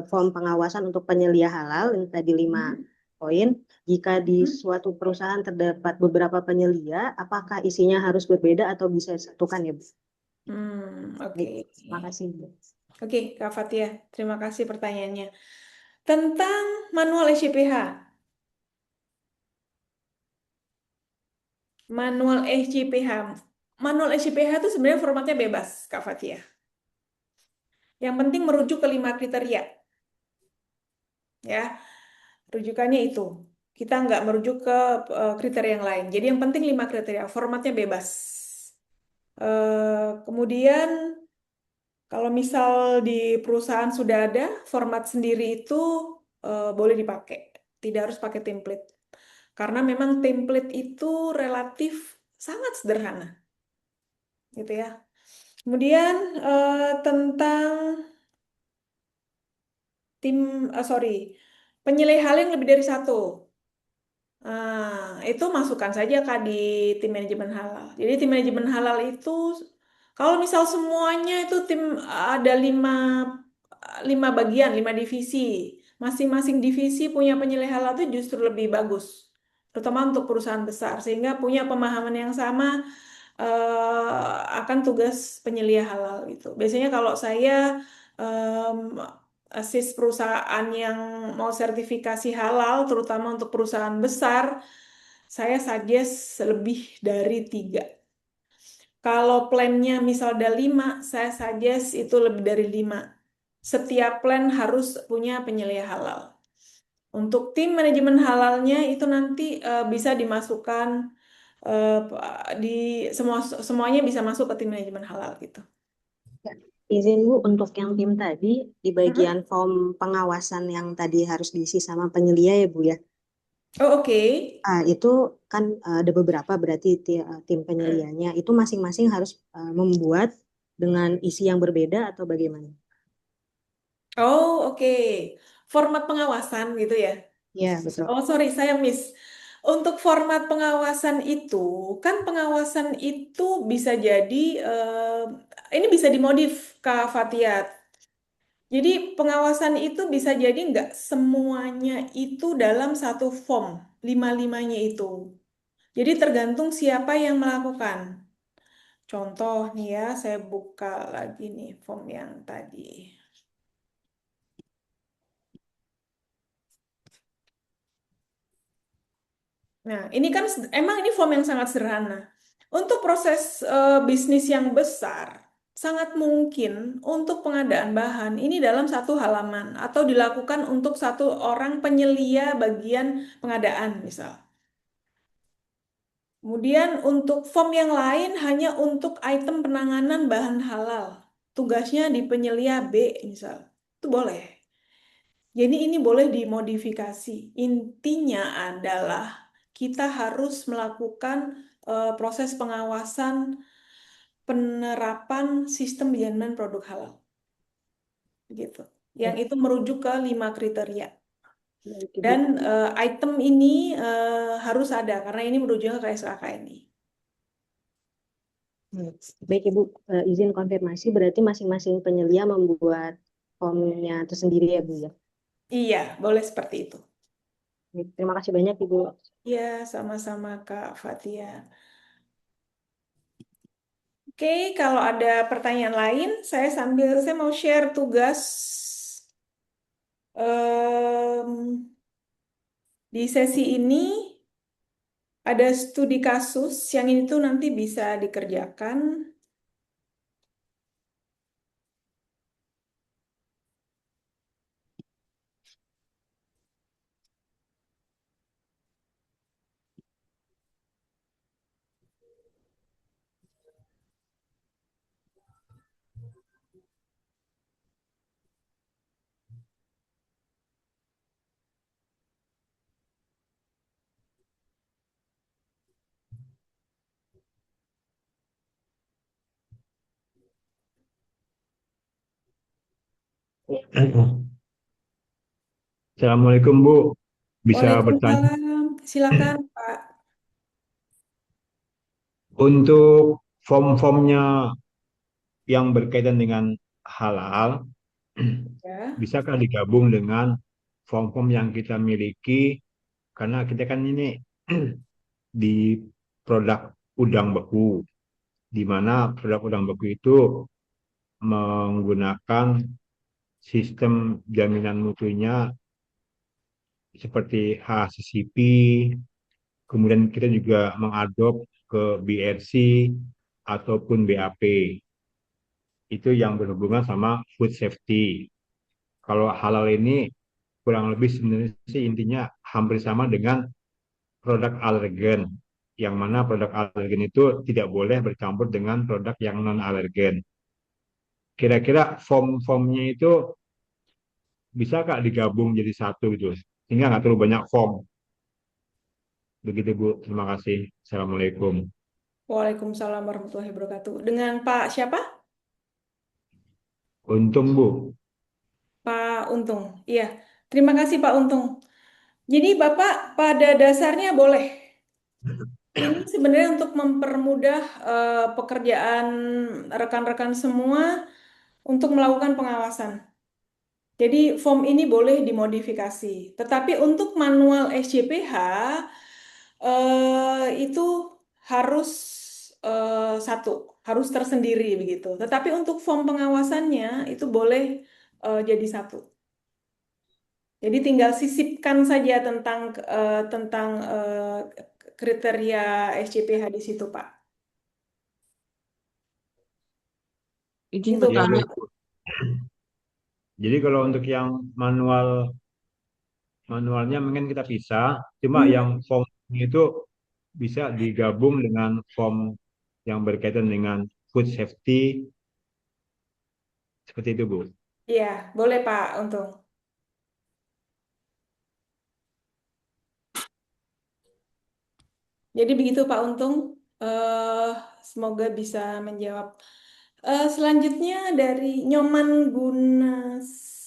form pengawasan untuk penyelia halal yang tadi 5 poin. Jika di suatu perusahaan terdapat beberapa penyelia, apakah isinya harus berbeda atau bisa disatukan ya Bu? Oke. Terima kasih Bu. Oke, Kak Fatia, terima kasih pertanyaannya. Tentang manual SCPH. Manual SCPH. Manual SCPH itu sebenarnya formatnya bebas, Kak Fatia. Yang penting merujuk ke 5 kriteria. Ya, rujukannya itu. Kita nggak merujuk ke kriteria yang lain. Jadi yang penting 5 kriteria. Formatnya bebas. Kemudian kalau misal di perusahaan sudah ada format sendiri itu boleh dipakai. Tidak harus pakai template. Karena memang template itu relatif sangat sederhana. Gitu ya. Kemudian tentang sorry, penilai hal yang lebih dari satu. Itu masukkan saja Kak di tim manajemen halal. Jadi tim manajemen halal itu kalau misal semuanya itu tim ada lima bagian, 5 divisi. Masing-masing divisi punya penilai halal itu justru lebih bagus, terutama untuk perusahaan besar, sehingga punya pemahaman yang sama akan tugas penyelia halal gitu. Biasanya kalau saya em, assist perusahaan yang mau sertifikasi halal, terutama untuk perusahaan besar, saya suggest lebih dari 3. Kalau plannya misal ada 5, saya suggest itu lebih dari 5. Setiap plan harus punya penyelia halal. Untuk tim manajemen halalnya itu nanti bisa dimasukkan di semuanya bisa masuk ke tim manajemen halal gitu. Ya, izin Bu, untuk yang tim tadi, di Mm-mm. bagian form pengawasan yang tadi harus diisi sama penyelia ya Bu ya. Oh, oke. Itu kan ada beberapa berarti tim penyelianya. Itu masing-masing harus membuat dengan isi yang berbeda atau bagaimana? Oh, oke. Format pengawasan gitu ya. Ya, betul. Oh, sorry, saya miss. Untuk format pengawasan itu, kan pengawasan itu bisa jadi, ini bisa dimodif, Kak Fatia. Jadi pengawasan itu bisa jadi nggak semuanya itu dalam satu form, 5-5-nya itu. Jadi tergantung siapa yang melakukan. Contoh nih ya, saya buka lagi nih form yang tadi. Nah, ini kan emang ini form yang sangat sederhana. Untuk proses bisnis yang besar, sangat mungkin untuk pengadaan bahan ini dalam satu halaman atau dilakukan untuk satu orang penyelia bagian pengadaan misal. Kemudian untuk form yang lain hanya untuk item penanganan bahan halal. Tugasnya di penyelia B misal. Itu boleh. Jadi ini boleh dimodifikasi. Intinya adalah kita harus melakukan proses pengawasan penerapan sistem penjaminan produk halal. Gitu. Yang itu merujuk ke 5 kriteria. Baik, Ibu. Dan item ini harus ada karena ini merujuk ke KSKK ini. Hmm. Baik Ibu, izin konfirmasi berarti masing-masing penyelia membuat formnya tersendiri ya Bu ya. Iya, boleh seperti itu. Baik, terima kasih banyak Ibu. Iya, sama-sama Kak Fatia. Oke, kalau ada pertanyaan lain, saya mau share tugas em, di sesi ini ada studi kasus yang ini tuh nanti bisa dikerjakan. Assalamualaikum Bu, bisa bertanya Waalaikumsalam. Silakan, Pak. untuk form-formnya yang berkaitan dengan halal, Ya. bisakah digabung dengan form-form yang kita miliki? Karena kita kan ini di produk udang beku, di mana produk udang beku itu menggunakan sistem jaminan mutunya seperti HACCP, kemudian kita juga mengadop ke BRC ataupun BAP. Itu yang berhubungan sama food safety. Kalau halal ini kurang lebih sebenarnya sih intinya hampir sama dengan produk alergen. Yang mana produk alergen itu tidak boleh bercampur dengan produk yang non alergen. Kira-kira form-formnya itu bisa Kak digabung jadi satu gitu, sehingga nggak terlalu banyak form. Begitu Bu, terima kasih. Assalamualaikum. Waalaikumsalam warahmatullahi wabarakatuh. Dengan Pak siapa? Untung Bu. Pak Untung. Iya. Terima kasih Pak Untung. Jadi Bapak pada dasarnya boleh. Ini sebenarnya untuk mempermudah pekerjaan rekan-rekan semua untuk melakukan pengawasan. Jadi form ini boleh dimodifikasi. Tetapi untuk manual SCPH itu harus satu, harus tersendiri begitu. Tetapi untuk form pengawasannya itu boleh jadi satu. Jadi tinggal sisipkan saja tentang kriteria SCPH di situ, Pak. Izin Itu, Ya Pak. bertanya, baik Bu. Jadi kalau untuk yang manualnya mungkin kita pisah, cuma Hmm, yang form itu bisa digabung dengan form yang berkaitan dengan food safety seperti itu Bu. iya, boleh Pak Untung. Jadi begitu Pak Untung. eh Semoga bisa menjawab. Selanjutnya dari Nyoman Guna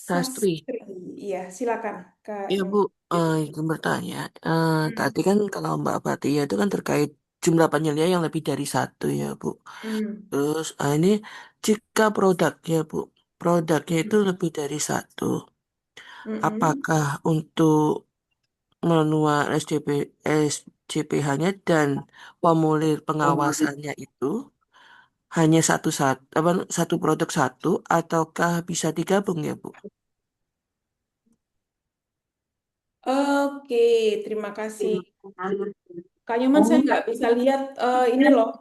Sastri. Sastri. Iya, silakan Kak Ya Bu, Nyoman. izin bertanya. Hmm. Tadi kan kalau Mbak Fatia itu kan terkait jumlah penyelia yang lebih dari satu ya Bu. Hmm. Terus ini jika produknya itu lebih dari satu, Mm-mm. apakah untuk manual SCPH-nya dan formulir pengawasannya itu hanya satu produk satu ataukah bisa digabung ya Bu? Oke, terima kasih. Kak Nyoman, saya nggak bisa lihat ini loh,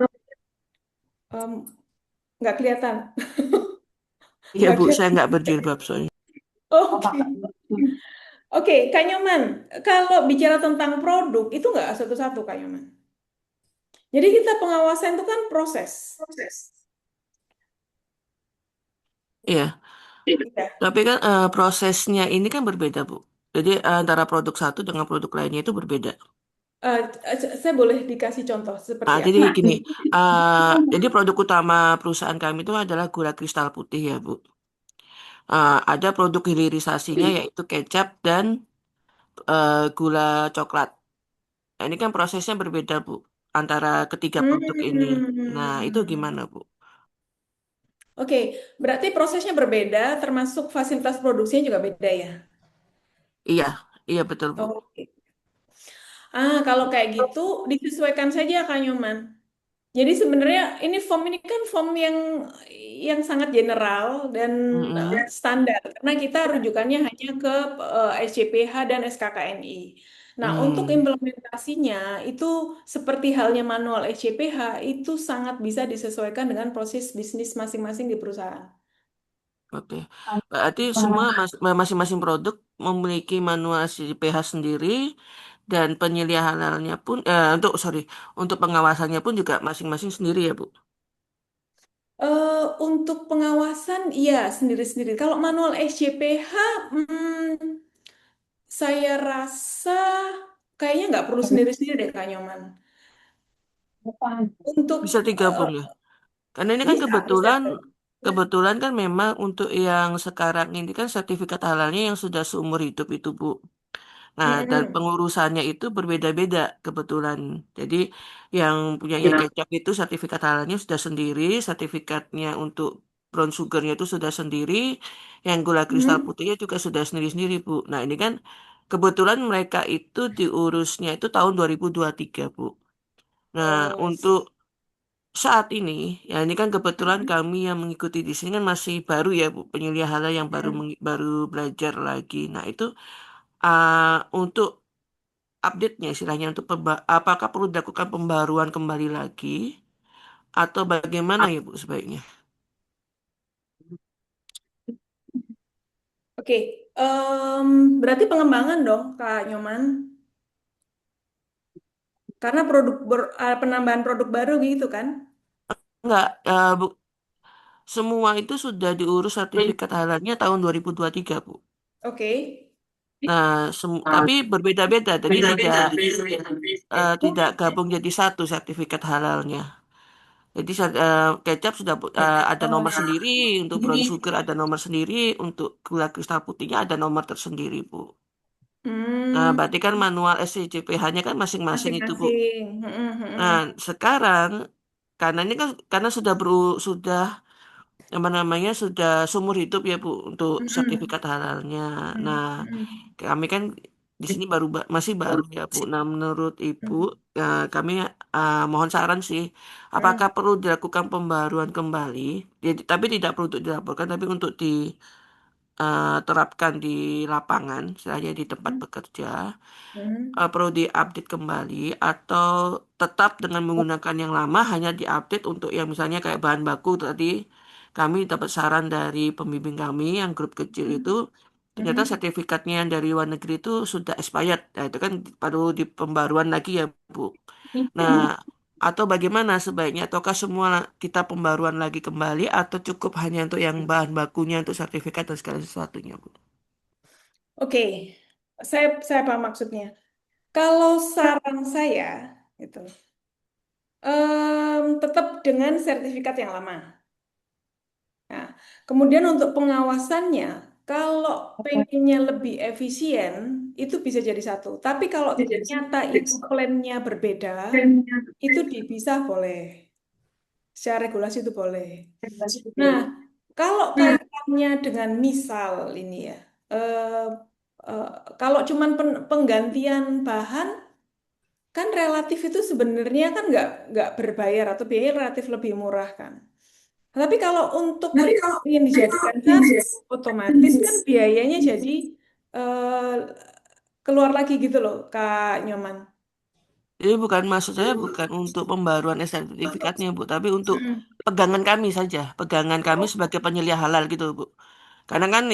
em, nggak kelihatan, Iya nggak Bu, saya kelihatan. nggak berjilbab soalnya. Oke, oke, Kak Nyoman, kalau bicara tentang produk itu nggak satu-satu, Kak Nyoman. Jadi kita pengawasan itu kan proses. Iya, Iya. tapi kan prosesnya ini kan berbeda Bu. Jadi antara produk satu dengan produk lainnya itu berbeda. Saya boleh dikasih contoh seperti Jadi apa? gini, jadi produk utama perusahaan kami itu adalah gula kristal putih ya Bu. Ada produk hilirisasinya yaitu kecap dan gula coklat. Nah, ini kan prosesnya berbeda Bu antara ketiga produk ini. Nah, itu Hmm. gimana Bu? Oke, berarti prosesnya berbeda, termasuk fasilitas produksinya juga beda ya. Iya, iya betul Bu. Oke. Kalau kayak gitu disesuaikan saja Kak Nyoman. Jadi sebenarnya ini form ini kan form yang sangat general dan Mm-mm. standar karena kita rujukannya hanya ke SCPH dan SKKNI. Nah, untuk Hmm, implementasinya itu seperti halnya manual SCPH itu sangat bisa disesuaikan dengan proses bisnis masing-masing di perusahaan. oke. Berarti semua masing-masing produk memiliki manual CPH sendiri dan penyelidikannya pun untuk pengawasannya pun juga masing-masing sendiri ya Bu. Untuk pengawasan, iya sendiri-sendiri. Kalau manual SCPH, saya rasa kayaknya nggak perlu sendiri-sendiri deh Kak Nyoman. Bisa Untuk digabung ya. Karena ini kan bisa, bisa. kebetulan Bisa. kebetulan kan memang untuk yang sekarang ini kan sertifikat halalnya yang sudah seumur hidup itu, Bu. Nah, dan Mm-mm. pengurusannya itu berbeda-beda kebetulan. Jadi yang punyanya kecap itu sertifikat halalnya sudah sendiri, sertifikatnya untuk brown sugarnya itu sudah sendiri, yang gula kristal Mm-mm. putihnya juga sudah sendiri-sendiri, Bu. Nah, ini kan kebetulan mereka itu diurusnya itu tahun 2023, Bu. Nah, Oh, I untuk see. saat ini, ya ini kan kebetulan Mm-mm. kami yang mengikuti di sini kan masih baru ya, Bu, penyeliah halal yang baru Mm-mm. baru belajar lagi. Nah, itu untuk update-nya istilahnya untuk apakah perlu dilakukan pembaruan kembali lagi atau bagaimana ya Bu sebaiknya? Oke, berarti pengembangan dong, Kak Nyoman. Karena penambahan produk baru gitu kan? Enggak, Bu, semua itu sudah diurus sertifikat halalnya tahun 2023 Bu. Oke. Nah, tapi berbeda-beda, jadi tidak gabung jadi satu sertifikat halalnya. Jadi kecap sudah ada nomor Oh, sendiri, untuk brown sugar ada nomor sendiri, untuk gula kristal putihnya ada nomor tersendiri, Bu. Nah, hmm, berarti kan manual SCCPH-nya kan masing-masing itu, Bu. masing-masing. Nah, sekarang karena sudah apa namanya sudah seumur hidup ya, Bu, untuk sertifikat halalnya. Nah, kami kan di sini masih baru ya, Bu. Nah, menurut Ibu, kami mohon saran sih, apakah perlu dilakukan pembaruan kembali? Jadi, tapi tidak perlu untuk dilaporkan, tapi untuk diterapkan di lapangan, misalnya di tempat bekerja, perlu diupdate kembali atau tetap dengan menggunakan yang lama hanya diupdate untuk yang misalnya kayak bahan baku tadi kami dapat saran dari pembimbing kami yang grup kecil itu ternyata sertifikatnya yang dari luar negeri itu sudah expired. Nah, itu kan perlu di pembaruan lagi ya, Bu. Nah, atau bagaimana sebaiknya? Ataukah semua kita pembaruan lagi kembali atau cukup hanya untuk yang bahan bakunya untuk sertifikat dan segala sesuatunya, Bu? Oke, saya paham maksudnya. Kalau saran saya, gitu, tetap dengan sertifikat yang lama. Nah, kemudian untuk pengawasannya, kalau pengennya lebih efisien, itu bisa jadi satu. Tapi kalau ternyata itu plannya berbeda, itu dipisah boleh. Secara regulasi itu boleh. Nah, kalau kaitannya dengan misal ini ya, eh, eh, kalau cuman penggantian bahan, kan relatif itu sebenarnya kan nggak berbayar atau biayanya relatif lebih murah kan. Tapi kalau untuk ingin dijadikan satu, otomatis kan biayanya jadi eh, keluar lagi gitu loh, Kak Nyoman. Jadi bukan maksud saya bukan untuk pembaruan sertifikatnya, Bu, tapi untuk pegangan kami saja, pegangan kami sebagai penyelia halal gitu, Bu. Karena kan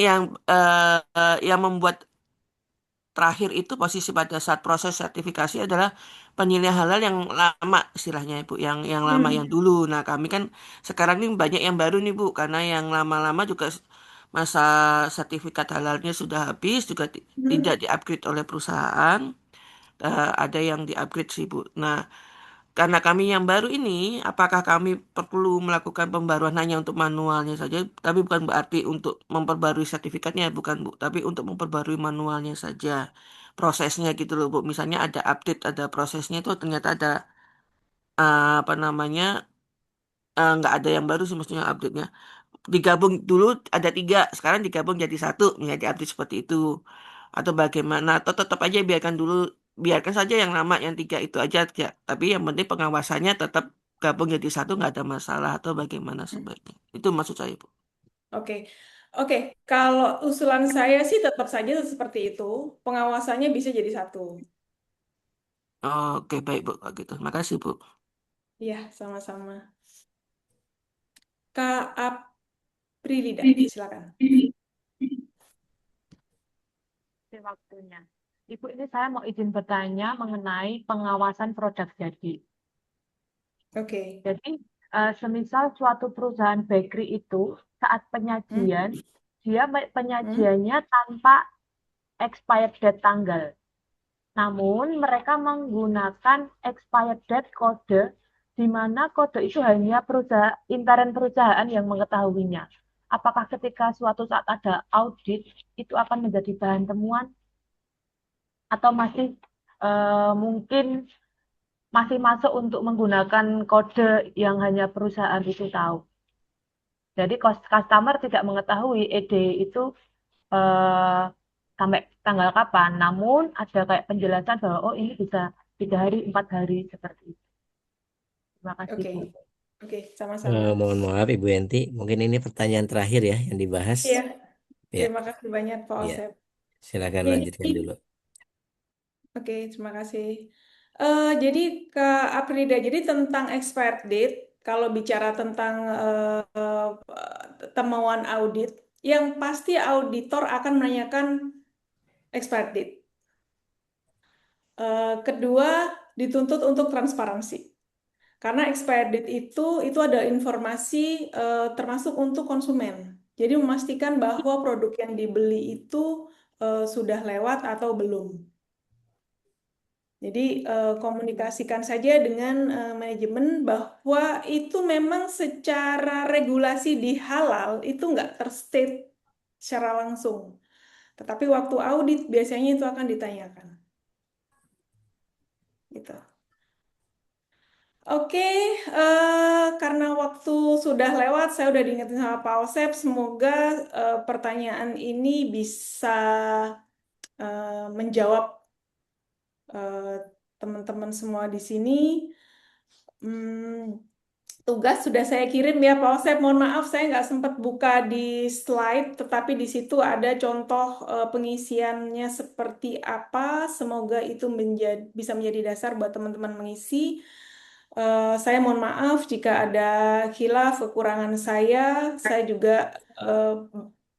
yang membuat terakhir itu posisi pada saat proses sertifikasi adalah penyelia halal yang lama istilahnya, Bu, yang lama yang Hmm. dulu. Nah, kami kan sekarang ini banyak yang baru nih, Bu, karena yang lama-lama juga masa sertifikat halalnya sudah habis juga tidak Hmm. di-upgrade oleh perusahaan. Ada yang di-upgrade sih, Bu. Nah, karena kami yang baru ini, apakah kami perlu melakukan pembaruan hanya untuk manualnya saja, tapi bukan berarti untuk memperbarui sertifikatnya, bukan Bu, tapi untuk memperbarui manualnya saja. Prosesnya gitu loh, Bu. Misalnya ada update, ada prosesnya itu ternyata ada apa namanya, nggak ada yang baru sih maksudnya update-nya. Digabung dulu ada tiga, sekarang digabung jadi satu, menjadi update seperti itu. Atau bagaimana, atau tetap aja biarkan saja yang lama, yang tiga itu aja, ya. Tapi yang penting pengawasannya tetap gabung jadi satu, nggak ada masalah, atau bagaimana sebaiknya. Itu maksud saya, Bu. Oke, oke. Kalau usulan saya sih tetap saja seperti itu. Pengawasannya bisa jadi satu. Oke, baik, Bu. Kalau gitu. Makasih, Bu. Iya, sama-sama. Kak Aprilida, silakan. Waktunya. Ibu, ini saya mau izin bertanya mengenai pengawasan produk jadi. Oke. Jadi, semisal suatu perusahaan bakery itu saat Hmm? penyajian, dia Hmm? penyajiannya tanpa expired date tanggal. Namun, mereka menggunakan expired date kode di mana kode itu hanya intern perusahaan yang mengetahuinya. Apakah ketika suatu saat ada audit itu akan menjadi bahan temuan atau masih mungkin masih masuk untuk menggunakan kode yang hanya perusahaan itu tahu. Jadi customer tidak mengetahui ED itu eh, sampai tanggal kapan. Namun ada kayak penjelasan bahwa oh ini bisa 3 hari, 4 hari seperti itu. Terima kasih Oke, Bu. oke, sama-sama. Mohon maaf Ibu Enti, mungkin ini pertanyaan terakhir ya yang dibahas. Iya, Ya, terima kasih banyak Pak ya. Osep. Silakan Jadi, lanjutkan dulu. oke, terima kasih. Jadi Kak Aprida, jadi tentang expired date, kalau bicara tentang temuan audit, yang pasti auditor akan menanyakan expired date. Kedua, dituntut untuk transparansi. Karena expired date itu ada informasi termasuk untuk konsumen. Jadi memastikan bahwa produk yang dibeli itu sudah lewat atau belum. Jadi komunikasikan saja dengan manajemen bahwa itu memang secara regulasi di halal itu nggak terstate secara langsung. Tetapi waktu audit biasanya itu akan ditanyakan. Gitu. Oke, karena waktu sudah lewat, saya udah diingetin sama Pak Osep. Semoga pertanyaan ini bisa menjawab teman-teman semua di sini. Tugas sudah saya kirim ya Pak Osep. Mohon maaf saya nggak sempat buka di slide, tetapi di situ ada contoh pengisiannya seperti apa. Semoga itu bisa menjadi dasar buat teman-teman mengisi. Saya mohon maaf jika ada khilaf, kekurangan saya. Saya juga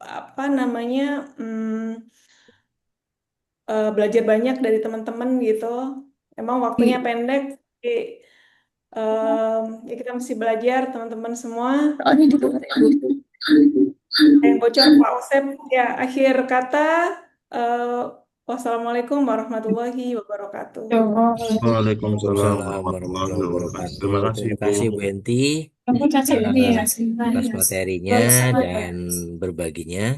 apa namanya belajar banyak dari teman-teman gitu. Emang waktunya pendek, tapi ya kita mesti belajar teman-teman semua. Yang bocor Pak Osep ya akhir kata. eh, Wassalamualaikum warahmatullahi wabarakatuh. Waalaikumsalam Waalaikumsalam warahmatullahi warahmatullahi wabarakatuh. wabarakatuh. Terima kasih, Terima Bu. kasih Bu Enti atas materinya dan berbaginya.